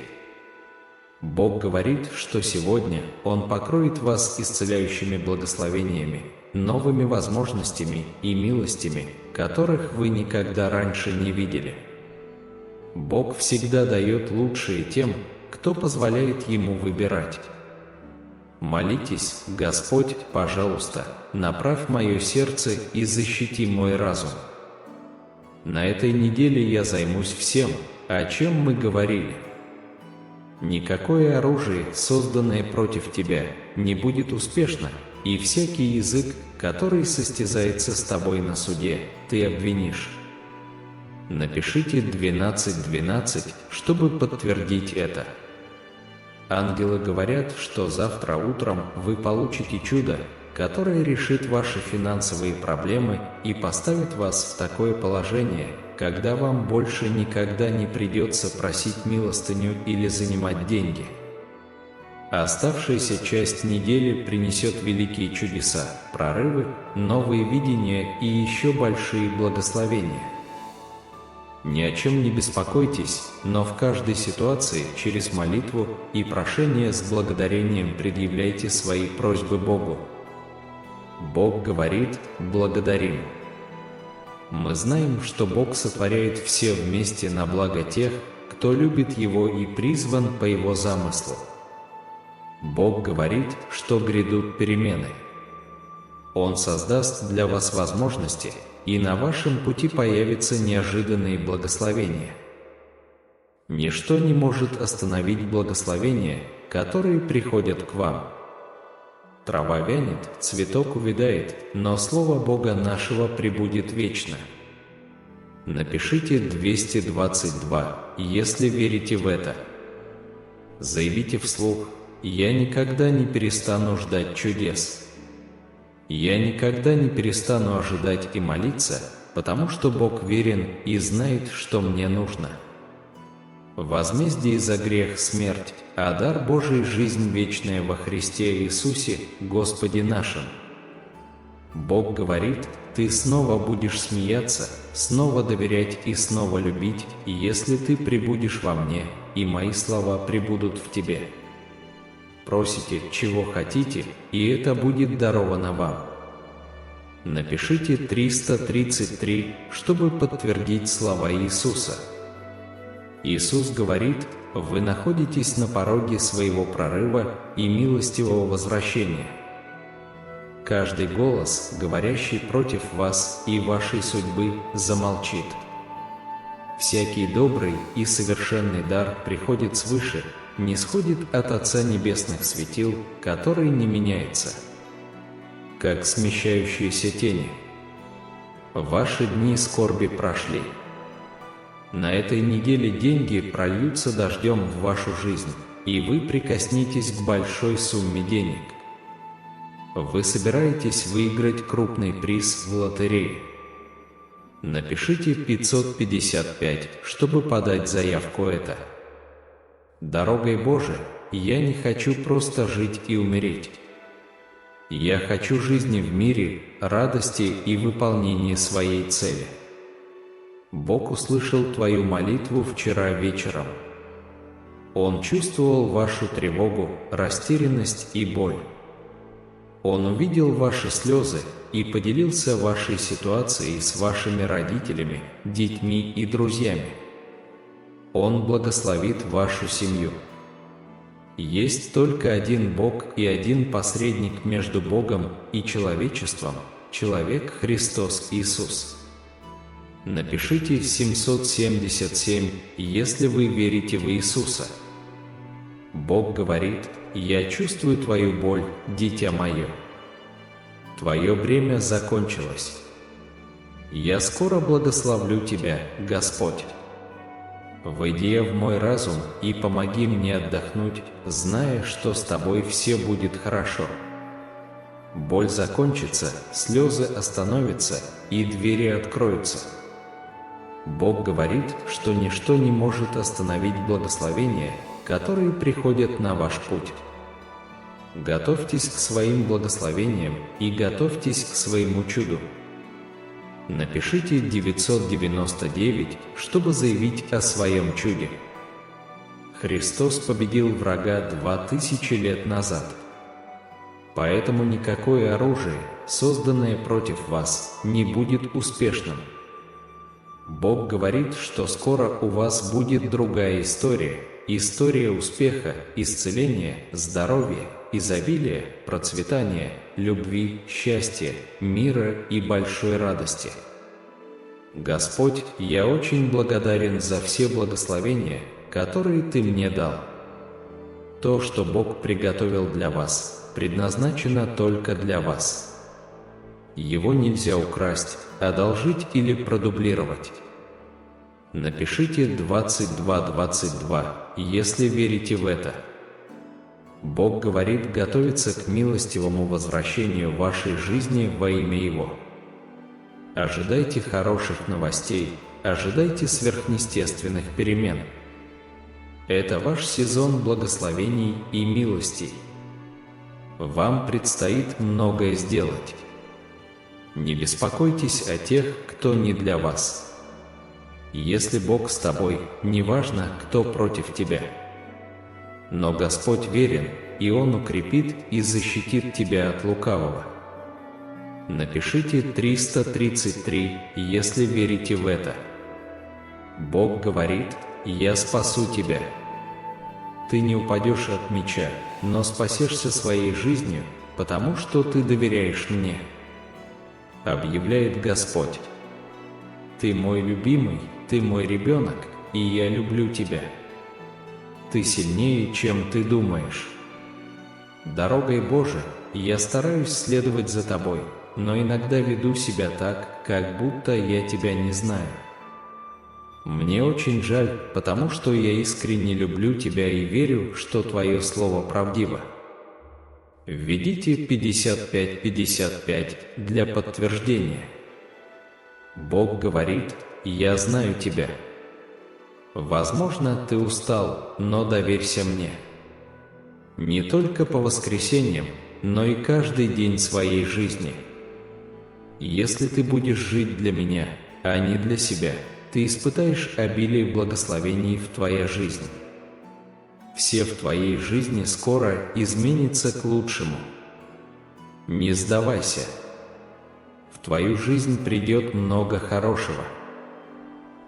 Бог говорит, что сегодня Он покроет вас исцеляющими благословениями, новыми возможностями и милостями, которых вы никогда раньше не видели. Бог всегда дает лучшее тем, кто позволяет Ему выбирать. Молитесь: «Господь, пожалуйста, направь мое сердце и защити мой разум». На этой неделе я займусь всем, о чем мы говорили. Никакое оружие, созданное против тебя, не будет успешно, и всякий язык, который состязается с тобой на суде, ты обвинишь. Напишите 12-12, чтобы подтвердить это. Ангелы говорят, что завтра утром вы получите чудо, которое решит ваши финансовые проблемы и поставит вас в такое положение, когда вам больше никогда не придется просить милостыню или занимать деньги. Оставшаяся часть недели принесет великие чудеса, прорывы, новые видения и еще большие благословения. Ни о чем не беспокойтесь, но в каждой ситуации через молитву и прошение с благодарением предъявляйте свои просьбы Богу. Бог говорит: «Благодарим». Мы знаем, что Бог сотворяет все вместе на благо тех, кто любит Его и призван по Его замыслу. Бог говорит, что грядут перемены. Он создаст для вас возможности, и на вашем пути появятся неожиданные благословения. Ничто не может остановить благословения, которые приходят к вам. Трава вянет, цветок увядает, но Слово Бога нашего пребудет вечно. Напишите 222, если верите в это. Заявите вслух: «Я никогда не перестану ждать чудес. Я никогда не перестану ожидать и молиться, потому что Бог верен и знает, что мне нужно. Возмездие за грех — смерть, а дар Божий — жизнь вечная во Христе Иисусе, Господе нашим». Бог говорит: «Ты снова будешь смеяться, снова доверять и снова любить, если ты пребудешь во мне, и мои слова пребудут в тебе». просите, чего хотите, и это будет даровано вам. Напишите 333, чтобы подтвердить слова Иисуса. Иисус говорит: вы находитесь на пороге своего прорыва и милостивого возвращения. Каждый голос, говорящий против вас и вашей судьбы, замолчит. Всякий добрый и совершенный дар приходит свыше, нисходит от Отца Небесных светил, который не меняется, как смещающиеся тени. Ваши дни скорби прошли. На этой неделе деньги прольются дождем в вашу жизнь, и вы прикоснетесь к большой сумме денег. Вы собираетесь выиграть крупный приз в лотерее. Напишите 555, чтобы подать заявку это. Дорогой Божией, я не хочу просто жить и умереть. Я хочу жизни в мире, радости и выполнении своей цели. Бог услышал твою молитву вчера вечером. Он чувствовал вашу тревогу, растерянность и боль. Он увидел ваши слезы и поделился вашей ситуацией с вашими родителями, детьми и друзьями. Он благословит вашу семью. Есть только один Бог и один посредник между Богом и человечеством – человек Христос Иисус. Напишите 777, если вы верите в Иисуса. Бог говорит: «Я чувствую твою боль, дитя мое. Твое бремя закончилось. Я скоро благословлю тебя, Господь. Войди в мой разум и помоги мне отдохнуть, зная, что с тобой все будет хорошо. Боль закончится, слезы остановятся, и двери откроются». Бог говорит, что ничто не может остановить благословения, которые приходят на ваш путь. Готовьтесь к своим благословениям и готовьтесь к своему чуду. Напишите 999, чтобы заявить о своем чуде. Христос победил врага 2000 лет назад. Поэтому никакое оружие, созданное против вас, не будет успешным. Бог говорит, что скоро у вас будет другая история, история успеха, исцеления, здоровья, изобилия, процветания, любви, счастья, мира и большой радости. Господь, я очень благодарен за все благословения, которые Ты мне дал. То, что Бог приготовил для вас, предназначено только для вас. Его нельзя украсть, одолжить или продублировать. Напишите 2222, если верите в это. Бог говорит готовиться к милостивому возвращению вашей жизни во имя Его. Ожидайте хороших новостей, ожидайте сверхъестественных перемен. Это ваш сезон благословений и милостей. Вам предстоит многое сделать. Не беспокойтесь о тех, кто не для вас. Если Бог с тобой, неважно, кто против тебя. Но Господь верен, и Он укрепит и защитит тебя от лукавого. Напишите 333, если верите в это. Бог говорит: «Я спасу тебя». Ты не упадешь от меча, но спасешься своей жизнью, потому что ты доверяешь мне. Объявляет Господь. Ты мой любимый, ты мой ребенок, и я люблю тебя. Ты сильнее, чем ты думаешь. Дорогой Божией, я стараюсь следовать за тобой, но иногда веду себя так, как будто я тебя не знаю. Мне очень жаль, потому что я искренне люблю тебя и верю, что твое слово правдиво. Введите 5555 для подтверждения. Бог говорит: «Я знаю тебя». Возможно, ты устал, но доверься мне. Не только по воскресеньям, но и каждый день своей жизни. Если ты будешь жить для меня, а не для себя, ты испытаешь обилие благословений в твоей жизни. все в твоей жизни скоро изменится к лучшему. Не сдавайся. В твою жизнь придет много хорошего.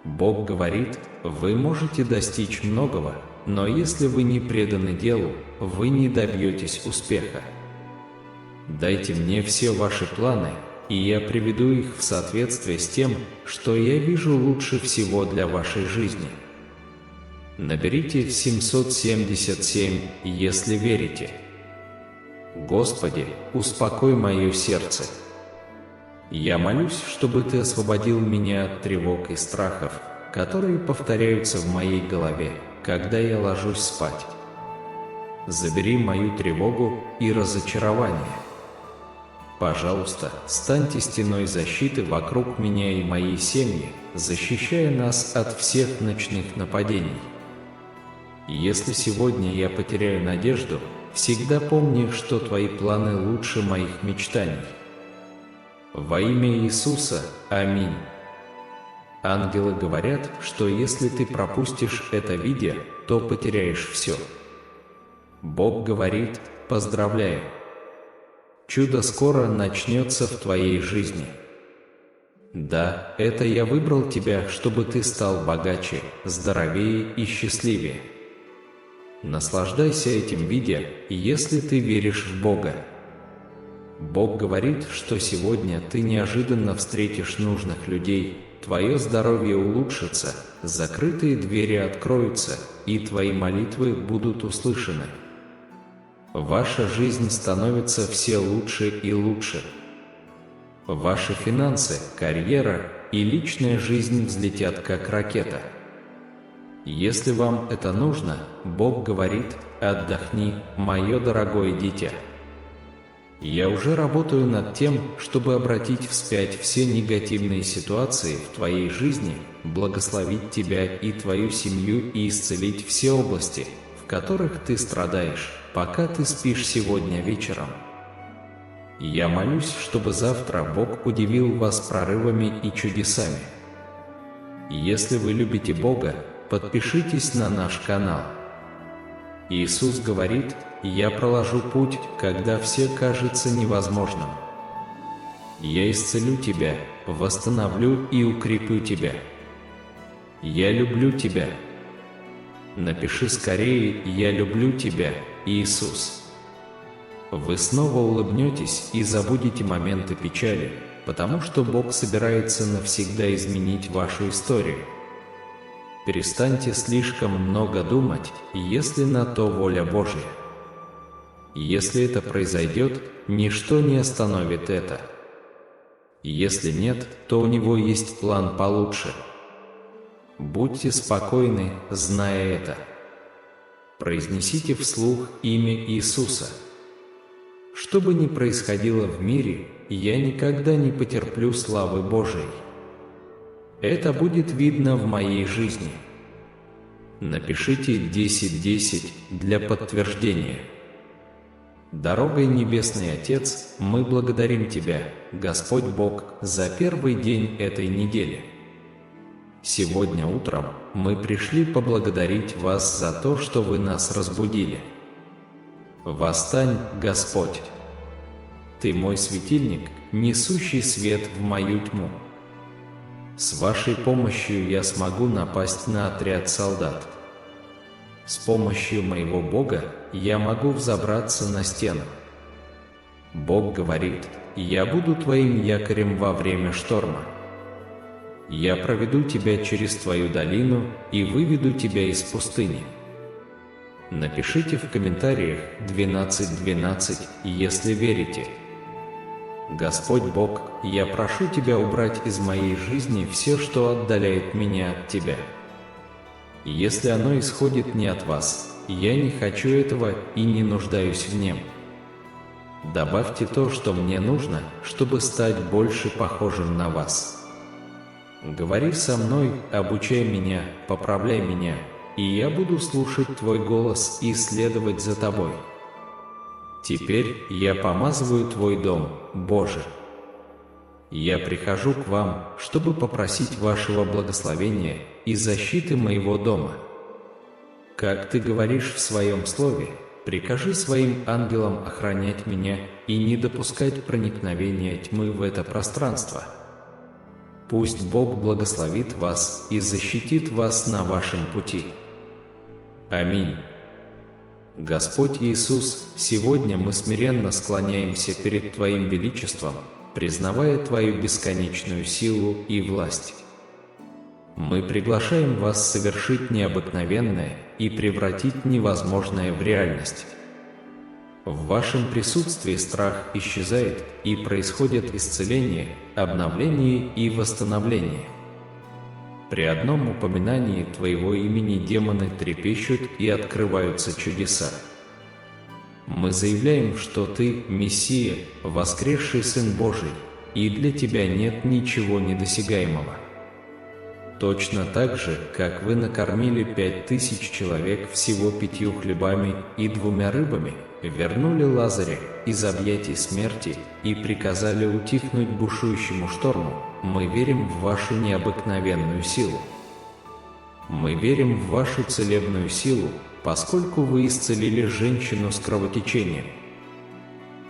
Бог говорит, вы можете достичь многого, но если вы не преданы делу, вы не добьетесь успеха. Дайте мне все ваши планы, и я приведу их в соответствие с тем, что я вижу лучше всего для вашей жизни. Наберите 777, если верите. Господи, успокой мое сердце. Я молюсь, чтобы Ты освободил меня от тревог и страхов, которые повторяются в моей голове, когда я ложусь спать. Забери мою тревогу и разочарование. Пожалуйста, станьте стеной защиты вокруг меня и моей семьи, защищая нас от всех ночных нападений. Если сегодня я потеряю надежду, всегда помни, что Твои планы лучше моих мечтаний. Во имя Иисуса, аминь. Ангелы говорят, что если ты пропустишь это видео, то потеряешь все. Бог говорит, поздравляю. Чудо скоро начнется в твоей жизни. Да, это я выбрал тебя, чтобы ты стал богаче, здоровее и счастливее. Наслаждайся этим видео, если ты веришь в Бога. Бог говорит, что сегодня ты неожиданно встретишь нужных людей, твое здоровье улучшится, закрытые двери откроются, и твои молитвы будут услышаны. Ваша жизнь становится все лучше и лучше. Ваши финансы, карьера и личная жизнь взлетят как ракета. Если вам это нужно, Бог говорит, отдохни, мое дорогое дитя. Я уже работаю над тем, чтобы обратить вспять все негативные ситуации в твоей жизни, благословить тебя и твою семью и исцелить все области, в которых ты страдаешь, пока ты спишь сегодня вечером. Я молюсь, чтобы завтра Бог удивил вас прорывами и чудесами. Если вы любите Бога, подпишитесь на наш канал. Иисус говорит, «Я проложу путь, когда все кажется невозможным. Я исцелю тебя, восстановлю и укреплю тебя. Я люблю тебя». Напиши скорее «Я люблю тебя, Иисус». Вы снова улыбнетесь и забудете моменты печали, потому что Бог собирается навсегда изменить вашу историю. Перестаньте слишком много думать, если на то воля Божья. Если это произойдет, ничто не остановит это. Если нет, то у Него есть план получше. Будьте спокойны, зная это. Произнесите вслух имя Иисуса. Что бы ни происходило в мире, я никогда не потерплю славы Божией. Это будет видно в моей жизни. Напишите 10:10 для подтверждения. Дорогой Небесный Отец, мы благодарим Тебя, Господь Бог, за первый день этой недели. Сегодня утром мы пришли поблагодарить Вас за то, что Вы нас разбудили. Восстань, Господь! Ты мой светильник, несущий свет в мою тьму. С Вашей помощью я смогу напасть на отряд солдат. С помощью моего Бога я могу взобраться на стену. Бог говорит, я буду твоим якорем во время шторма. Я проведу тебя через твою долину и выведу тебя из пустыни. Напишите в комментариях 12:12, если верите. Господь Бог, я прошу Тебя убрать из моей жизни все, что отдаляет меня от Тебя. Если оно исходит не от Вас, я не хочу этого и не нуждаюсь в нем. Добавьте то, что мне нужно, чтобы стать больше похожим на Вас. Говори со мной, обучай меня, поправляй меня, и я буду слушать Твой голос и следовать за Тобой. Теперь я помазываю Твой дом, Боже. Я прихожу к Вам, чтобы попросить Вашего благословения и защиты моего дома. как ты говоришь в своем слове, прикажи своим ангелам охранять меня и не допускать проникновения тьмы в это пространство. Пусть Бог благословит вас и защитит вас на вашем пути. Аминь. Господь Иисус, сегодня мы смиренно склоняемся перед Твоим величеством, признавая Твою бесконечную силу и власть. Мы приглашаем Вас совершить необыкновенное и превратить невозможное в реальность. В Вашем присутствии страх исчезает, и происходит исцеление, обновление и восстановление. При одном упоминании Твоего имени демоны трепещут и открываются чудеса. Мы заявляем, что Ты – Мессия, воскресший Сын Божий, и для Тебя нет ничего недосягаемого. Точно так же, как Вы накормили 5000 человек всего 5 хлебами и 2 рыбами, вернули Лазаря из объятий смерти и приказали утихнуть бушующему шторму, мы верим в Вашу необыкновенную силу. Мы верим в Вашу целебную силу, поскольку Вы исцелили женщину с кровотечением.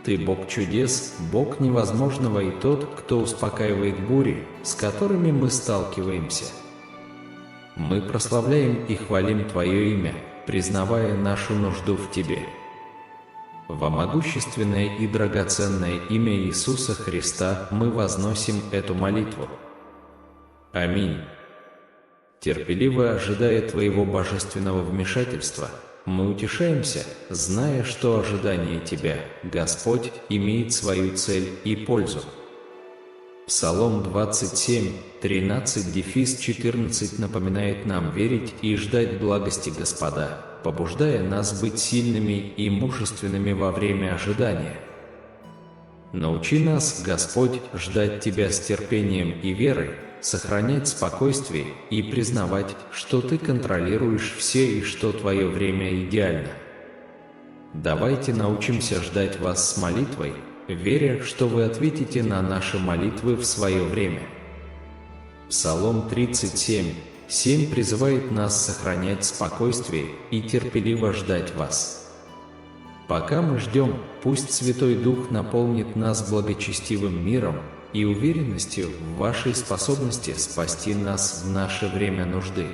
Ты Бог чудес, Бог невозможного и тот, кто успокаивает бури, с которыми мы сталкиваемся. Мы прославляем и хвалим Твое имя, признавая нашу нужду в Тебе. Во могущественное и драгоценное имя Иисуса Христа мы возносим эту молитву. Аминь. Терпеливо ожидая Твоего божественного вмешательства, мы утешаемся, зная, что ожидание Тебя, Господь, имеет свою цель и пользу. Псалом 27, 13-14 напоминает нам верить и ждать благости Господа, побуждая нас быть сильными и мужественными во время ожидания. Научи нас, Господь, ждать Тебя с терпением и верой, сохранять спокойствие и признавать, что Ты контролируешь все и что Твое время идеально. Давайте научимся ждать Вас с молитвой, веря, что Вы ответите на наши молитвы в свое время. Псалом 37, 7 призывает нас сохранять спокойствие и терпеливо ждать Вас. Пока мы ждем, пусть Святой Дух наполнит нас благочестивым миром и уверенностью в Вашей способности спасти нас в наше время нужды.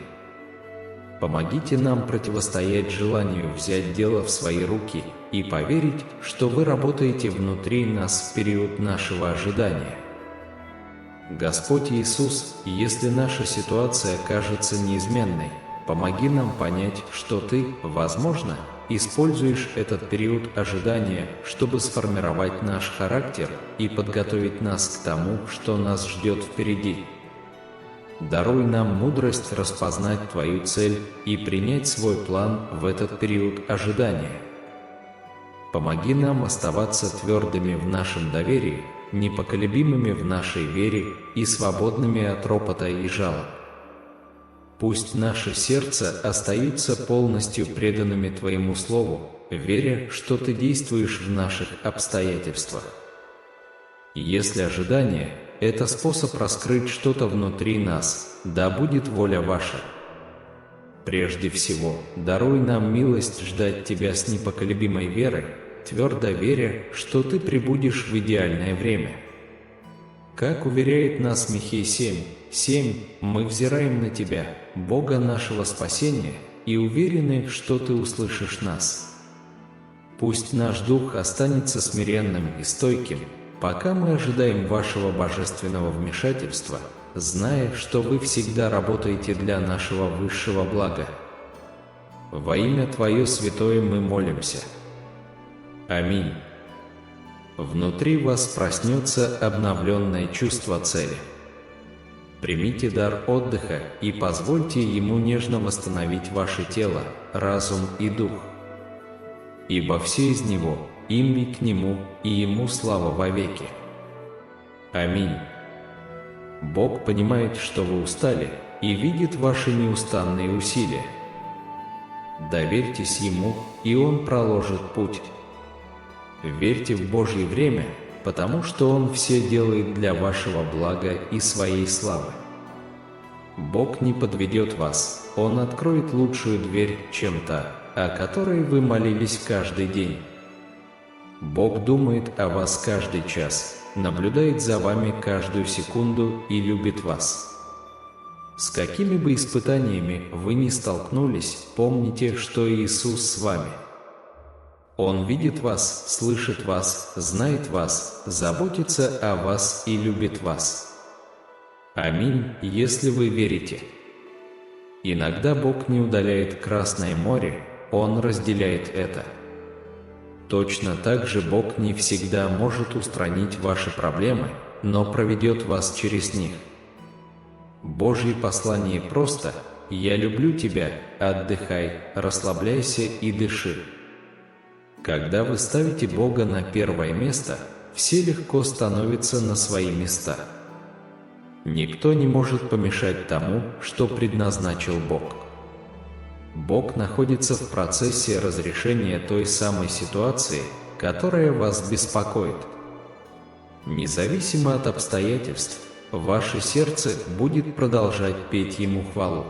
Помогите нам противостоять желанию взять дело в свои руки и поверить, что Вы работаете внутри нас в период нашего ожидания. Господь Иисус, если наша ситуация кажется неизменной, помоги нам понять, что Ты, возможно, используешь этот период ожидания, чтобы сформировать наш характер и подготовить нас к тому, что нас ждет впереди. Даруй нам мудрость распознать Твою цель и принять свой план в этот период ожидания. Помоги нам оставаться твердыми в нашем доверии, непоколебимыми в нашей вере и свободными от ропота и жалоб. Пусть наше сердце остаются полностью преданными Твоему Слову, веря, что Ты действуешь в наших обстоятельствах. Если ожидание – это способ раскрыть что-то внутри нас, да будет воля Ваша. Прежде всего, даруй нам милость ждать Тебя с непоколебимой верой, твердо веря, что Ты прибудешь в идеальное время. Как уверяет нас Михей 7:7, мы взираем на Тебя, Бога нашего спасения, и уверены, что Ты услышишь нас. Пусть наш дух останется смиренным и стойким, пока мы ожидаем Вашего божественного вмешательства, зная, что Вы всегда работаете для нашего высшего блага. Во имя Твое святое мы молимся. Аминь. Внутри вас проснется обновленное чувство цели. Примите дар отдыха и позвольте ему нежно восстановить ваше тело, разум и дух. Ибо все из него, им и к нему, и ему слава вовеки. Аминь. Бог понимает, что вы устали, и видит ваши неустанные усилия. Доверьтесь Ему, и Он проложит путь. Верьте в Божье время, потому что Он все делает для вашего блага и своей славы. Бог не подведет вас, Он откроет лучшую дверь, чем та, о которой вы молились каждый день. Бог думает о вас каждый час, наблюдает за вами каждую секунду и любит вас. С какими бы испытаниями вы ни столкнулись, помните, что Иисус с вами. Он видит вас, слышит вас, знает вас, заботится о вас и любит вас. Аминь, если вы верите. Иногда Бог не удаляет Красное море, Он разделяет это. Точно так же Бог не всегда может устранить ваши проблемы, но проведет вас через них. Божье послание просто: «Я люблю тебя, отдыхай, расслабляйся и дыши». Когда вы ставите Бога на первое место, все легко становятся на свои места. Никто не может помешать тому, что предназначил Бог. Бог находится в процессе разрешения той самой ситуации, которая вас беспокоит. Независимо от обстоятельств, ваше сердце будет продолжать петь Ему хвалу.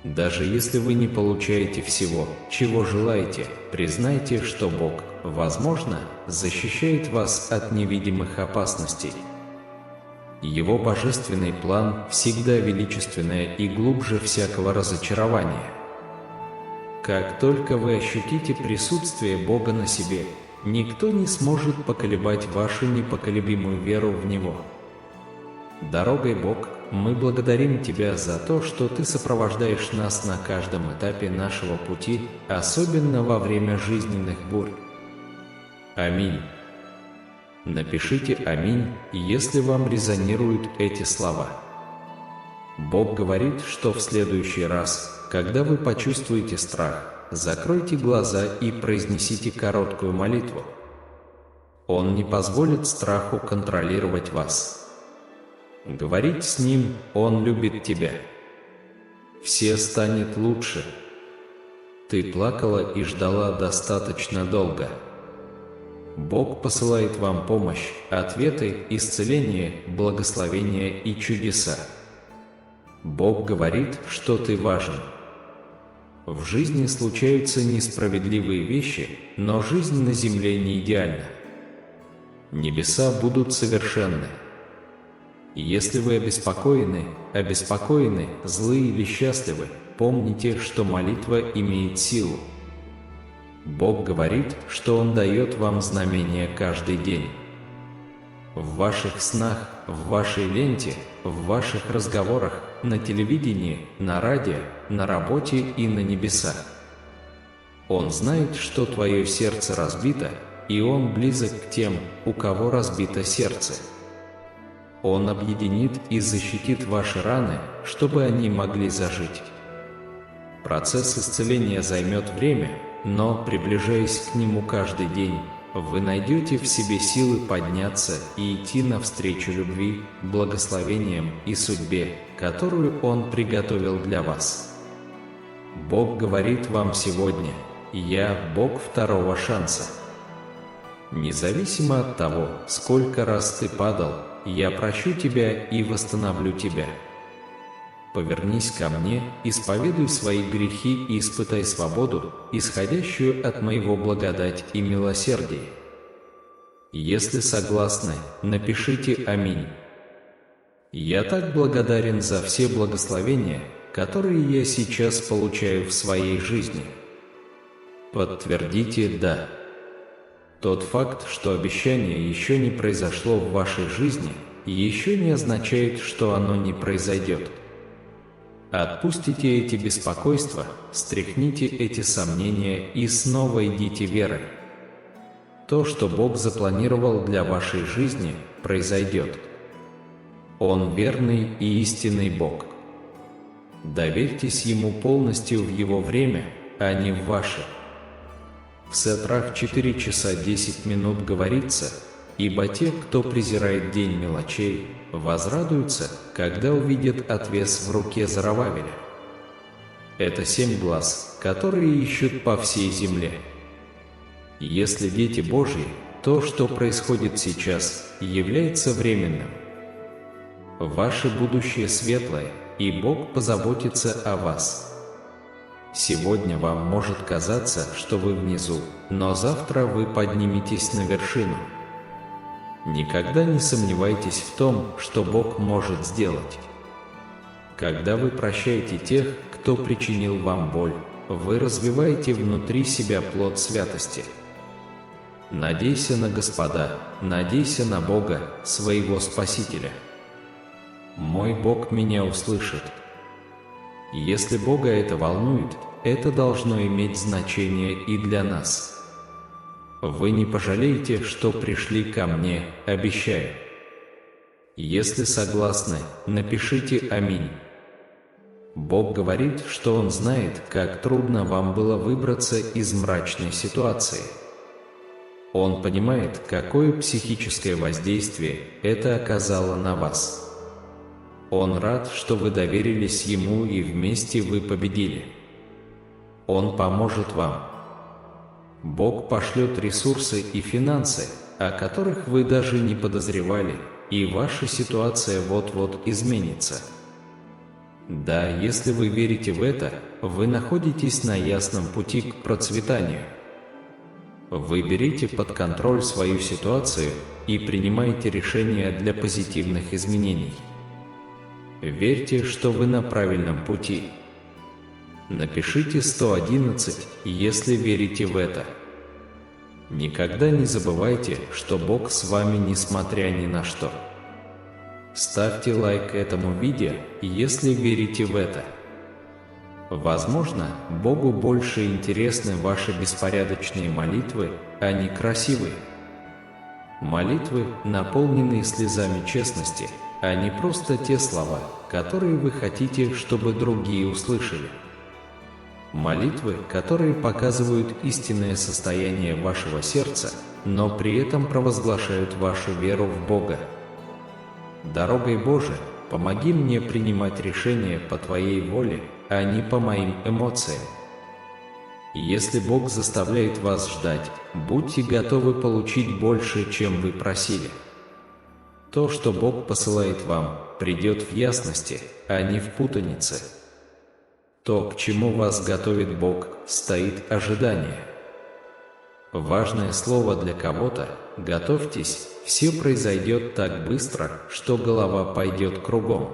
Даже если вы не получаете всего, чего желаете, признайте, что Бог, возможно, защищает вас от невидимых опасностей. Его божественный план всегда величественнее и глубже всякого разочарования. Как только вы ощутите присутствие Бога на себе, никто не сможет поколебать вашу непоколебимую веру в Него. Дорогой Бог, мы благодарим Тебя за то, что Ты сопровождаешь нас на каждом этапе нашего пути, особенно во время жизненных бурь. Аминь. Напишите «Аминь», если вам резонируют эти слова. Бог говорит, что в следующий раз, когда вы почувствуете страх, закройте глаза и произнесите короткую молитву. Он не позволит страху контролировать вас. Говорить с Ним: Он любит тебя. Все станет лучше. Ты плакала и ждала достаточно долго. Бог посылает вам помощь, ответы, исцеление, благословения и чудеса. Бог говорит, что ты важен. В жизни случаются несправедливые вещи, но жизнь на земле не идеальна. Небеса будут совершенны. Если вы обеспокоены, злы или счастливы, помните, что молитва имеет силу. Бог говорит, что Он дает вам знамения каждый день. В ваших снах, в вашей ленте, в ваших разговорах, на телевидении, на радио, на работе и на небесах. Он знает, что твое сердце разбито, и Он близок к тем, у кого разбито сердце. Он объединит и защитит ваши раны, чтобы они могли зажить. Процесс исцеления займет время, но, приближаясь к нему каждый день, вы найдете в себе силы подняться и идти навстречу любви, благословениям и судьбе, которую Он приготовил для вас. Бог говорит вам сегодня: «Я Бог второго шанса». Независимо от того, сколько раз ты падал, я прощу тебя и восстановлю тебя. Повернись ко мне, исповедуй свои грехи и испытай свободу, исходящую от моего благодать и милосердия. Если согласны, напишите «Аминь». Я так благодарен за все благословения, которые я сейчас получаю в своей жизни. Подтвердите «Да». Тот факт, что обещание еще не произошло в вашей жизни, еще не означает, что оно не произойдет. Отпустите эти беспокойства, стряхните эти сомнения и снова идите верой. То, что Бог запланировал для вашей жизни, произойдет. Он верный и истинный Бог. Доверьтесь Ему полностью в Его время, а не в ваше. В Сетрах 4 часа 10 минут говорится: «Ибо те, кто презирает день мелочей, возрадуются, когда увидят отвес в руке Зоровавеля». Это 7 глаз, которые ищут по всей земле. Если дети Божьи, то, что происходит сейчас, является временным. Ваше будущее светлое, и Бог позаботится о вас. Сегодня вам может казаться, что вы внизу, но завтра вы подниметесь на вершину. Никогда не сомневайтесь в том, что Бог может сделать. Когда вы прощаете тех, кто причинил вам боль, вы развиваете внутри себя плод святости. Надейся на Господа, надейся на Бога, своего Спасителя. Мой Бог меня услышит. Если Бога это волнует, это должно иметь значение и для нас. Вы не пожалеете, что пришли ко мне, обещаю. Если согласны, напишите «Аминь». Бог говорит, что Он знает, как трудно вам было выбраться из мрачной ситуации. Он понимает, какое психическое воздействие это оказало на вас. Он рад, что вы доверились Ему и вместе вы победили. Он поможет вам. Бог пошлет ресурсы и финансы, о которых вы даже не подозревали, и ваша ситуация вот-вот изменится. Да, если вы верите в это, вы находитесь на ясном пути к процветанию. Вы берите под контроль свою ситуацию и принимаете решения для позитивных изменений. Верьте, что вы на правильном пути. Напишите 111, если верите в это. Никогда не забывайте, что Бог с вами несмотря ни на что. Ставьте лайк этому видео, если верите в это. Возможно, Богу больше интересны ваши беспорядочные молитвы, а не красивые. Молитвы, наполненные слезами честности, а не просто те слова, которые вы хотите, чтобы другие услышали. Молитвы, которые показывают истинное состояние вашего сердца, но при этом провозглашают вашу веру в Бога. Дорогой Божией, помоги мне принимать решения по Твоей воле, а не по моим эмоциям. Если Бог заставляет вас ждать, будьте готовы получить больше, чем вы просили. То, что Бог посылает вам, придет в ясности, а не в путанице. То, к чему вас готовит Бог, стоит ожидание. Важное слово для кого-то – готовьтесь, все произойдет так быстро, что голова пойдет кругом.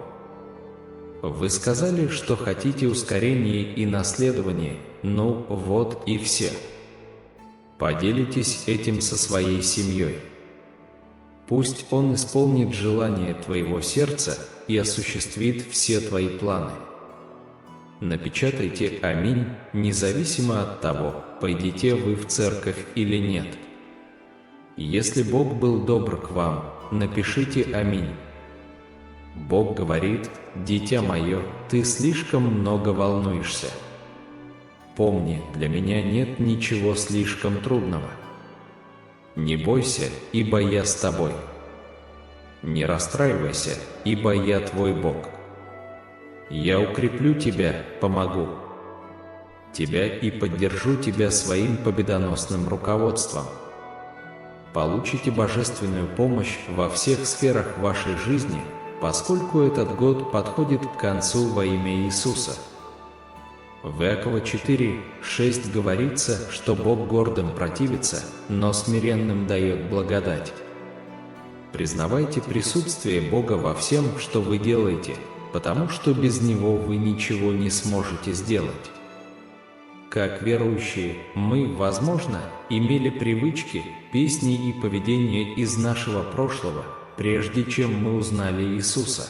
Вы сказали, что хотите ускорения и наследования, ну вот и все. Поделитесь этим со своей семьей. Пусть Он исполнит желание твоего сердца и осуществит все твои планы. Напечатайте «Аминь», независимо от того, пойдете вы в церковь или нет. Если Бог был добр к вам, напишите «Аминь». Бог говорит: «Дитя мое, ты слишком много волнуешься. Помни, для меня нет ничего слишком трудного. Не бойся, ибо я с тобой. Не расстраивайся, ибо я твой Бог. Я укреплю тебя, помогу тебя и поддержу тебя своим победоносным руководством. Получите божественную помощь во всех сферах вашей жизни, поскольку этот год подходит к концу во имя Иисуса». В Иакова 4:6 говорится, что Бог гордым противится, но смиренным дает благодать. Признавайте присутствие Бога во всем, что вы делаете, потому что без Него вы ничего не сможете сделать. Как верующие, мы, возможно, имели привычки, песни и поведение из нашего прошлого, прежде чем мы узнали Иисуса.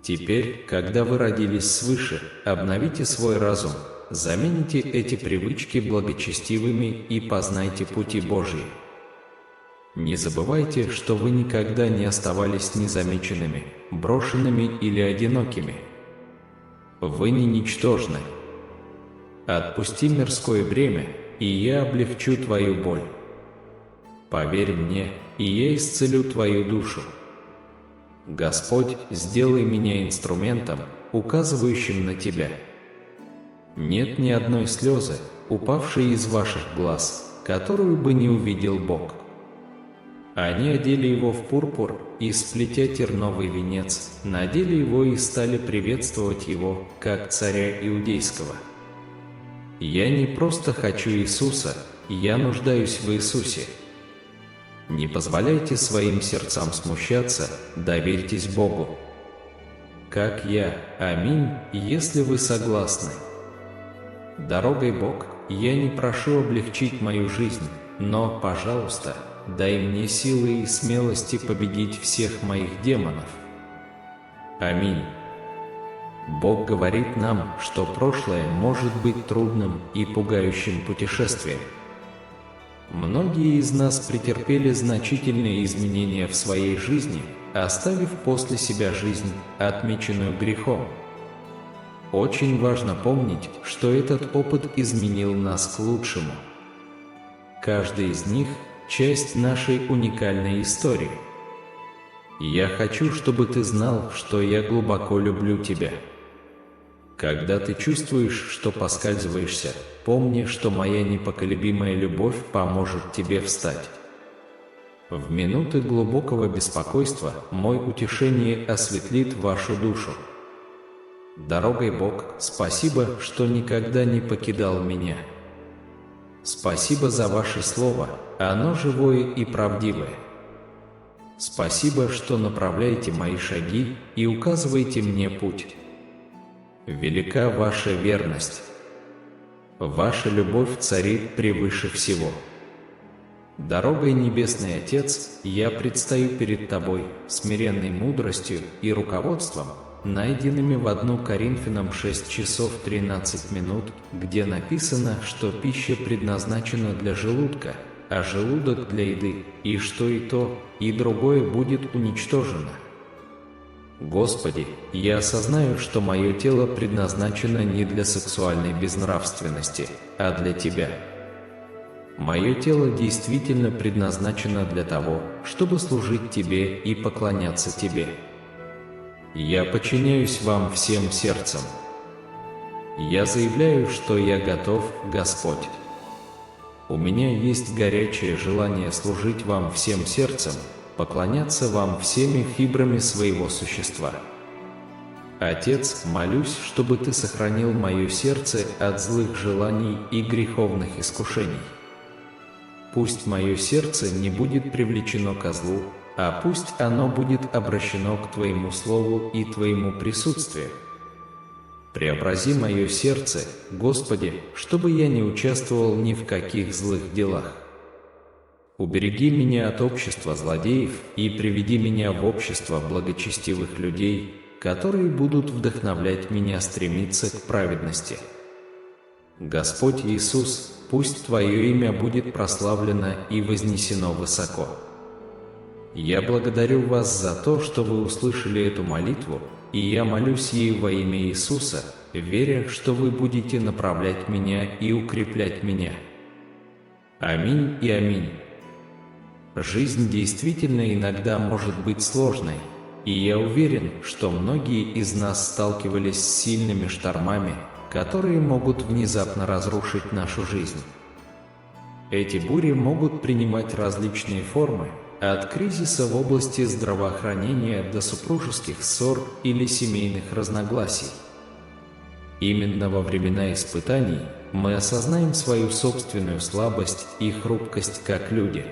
Теперь, когда вы родились свыше, обновите свой разум, замените эти привычки благочестивыми и познайте пути Божьи. Не забывайте, что вы никогда не оставались незамеченными, брошенными или одинокими. Вы не ничтожны. Отпусти мирское бремя, и я облегчу твою боль. Поверь мне, и я исцелю твою душу. Господь, сделай меня инструментом, указывающим на Тебя. Нет ни одной слезы, упавшей из ваших глаз, которую бы не увидел Бог. Они одели его в пурпур и, сплетя терновый венец, надели его и стали приветствовать его, как царя иудейского. Я не просто хочу Иисуса, я нуждаюсь в Иисусе. Не позволяйте своим сердцам смущаться, доверьтесь Богу. Как я, аминь, если вы согласны. Дорогой Бог, я не прошу облегчить мою жизнь, но, пожалуйста, дай мне силы и смелости победить всех моих демонов. Аминь. Бог говорит нам, что прошлое может быть трудным и пугающим путешествием. Многие из нас претерпели значительные изменения в своей жизни, оставив после себя жизнь, отмеченную грехом. Очень важно помнить, что этот опыт изменил нас к лучшему. Каждый из них – часть нашей уникальной истории. Я хочу, чтобы ты знал, что я глубоко люблю тебя. Когда ты чувствуешь, что поскальзываешься, помни, что моя непоколебимая любовь поможет тебе встать. В минуты глубокого беспокойства мое утешение осветлит вашу душу. Дорогой Бог, спасибо, что никогда не покидал меня. Спасибо за ваше слово, оно живое и правдивое. Спасибо, что направляете мои шаги и указываете мне путь. Велика ваша верность. Ваша любовь царит превыше всего. Дорогой Небесный Отец, я предстаю перед Тобой, смиренной мудростью и руководством, найденными в 1 Коринфянам 6 часов 13 минут, где написано, что пища предназначена для желудка, а желудок для еды, и что и то, и другое будет уничтожено. Господи, я осознаю, что мое тело предназначено не для сексуальной безнравственности, а для Тебя. Мое тело действительно предназначено для того, чтобы служить Тебе и поклоняться Тебе. Я подчиняюсь Вам всем сердцем. Я заявляю, что я готов, Господь. У меня есть горячее желание служить Вам всем сердцем, поклоняться Вам всеми фибрами своего существа. Отец, молюсь, чтобы Ты сохранил мое сердце от злых желаний и греховных искушений. Пусть мое сердце не будет привлечено ко злу, а пусть оно будет обращено к Твоему Слову и Твоему присутствию. Преобрази мое сердце, Господи, чтобы я не участвовал ни в каких злых делах. Убереги меня от общества злодеев и приведи меня в общество благочестивых людей, которые будут вдохновлять меня стремиться к праведности. Господь Иисус, пусть Твое имя будет прославлено и вознесено высоко. Я благодарю Вас за то, что Вы услышали эту молитву, и я молюсь ей во имя Иисуса, веря, что Вы будете направлять меня и укреплять меня. Аминь и аминь. Жизнь действительно иногда может быть сложной, и я уверен, что многие из нас сталкивались с сильными штормами, которые могут внезапно разрушить нашу жизнь. Эти бури могут принимать различные формы, от кризиса в области здравоохранения до супружеских ссор или семейных разногласий. Именно во времена испытаний мы осознаем свою собственную слабость и хрупкость как люди.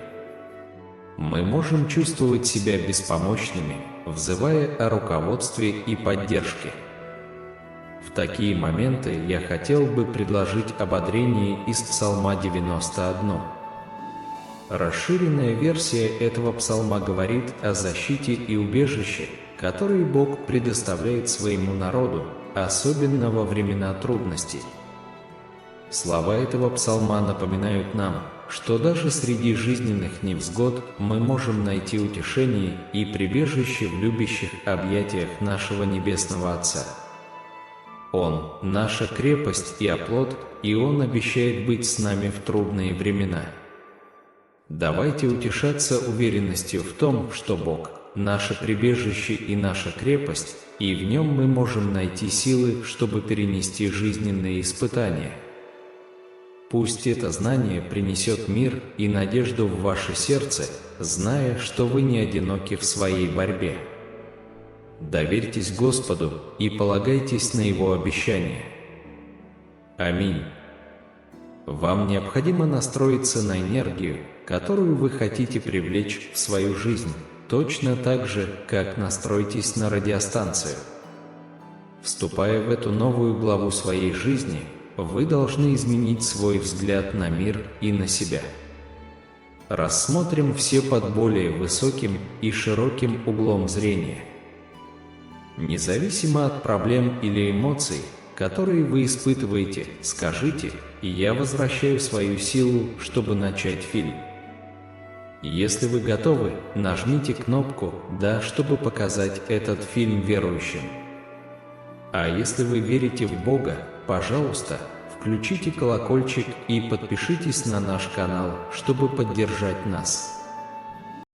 Мы можем чувствовать себя беспомощными, взывая о руководстве и поддержке. В такие моменты я хотел бы предложить ободрение из Псалма 91. Расширенная версия этого псалма говорит о защите и убежище, которые Бог предоставляет своему народу, особенно во времена трудностей. Слова этого псалма напоминают нам, что даже среди жизненных невзгод мы можем найти утешение и прибежище в любящих объятиях нашего Небесного Отца. Он – наша крепость и оплот, и Он обещает быть с нами в трудные времена. Давайте утешаться уверенностью в том, что Бог – наше прибежище и наша крепость, и в Нем мы можем найти силы, чтобы перенести жизненные испытания. Пусть это знание принесет мир и надежду в ваше сердце, зная, что вы не одиноки в своей борьбе. Доверьтесь Господу и полагайтесь на Его обещания. Аминь. Вам необходимо настроиться на энергию, которую вы хотите привлечь в свою жизнь, точно так же, как настройтесь на радиостанцию. Вступая в эту новую главу своей жизни, вы должны изменить свой взгляд на мир и на себя. Рассмотрим все под более высоким и широким углом зрения. Независимо от проблем или эмоций, которые вы испытываете, скажите: «Я возвращаю свою силу, чтобы начать фильм». Если вы готовы, нажмите кнопку «Да», чтобы показать этот фильм верующим. А если вы верите в Бога, пожалуйста, включите колокольчик и подпишитесь на наш канал, чтобы поддержать нас.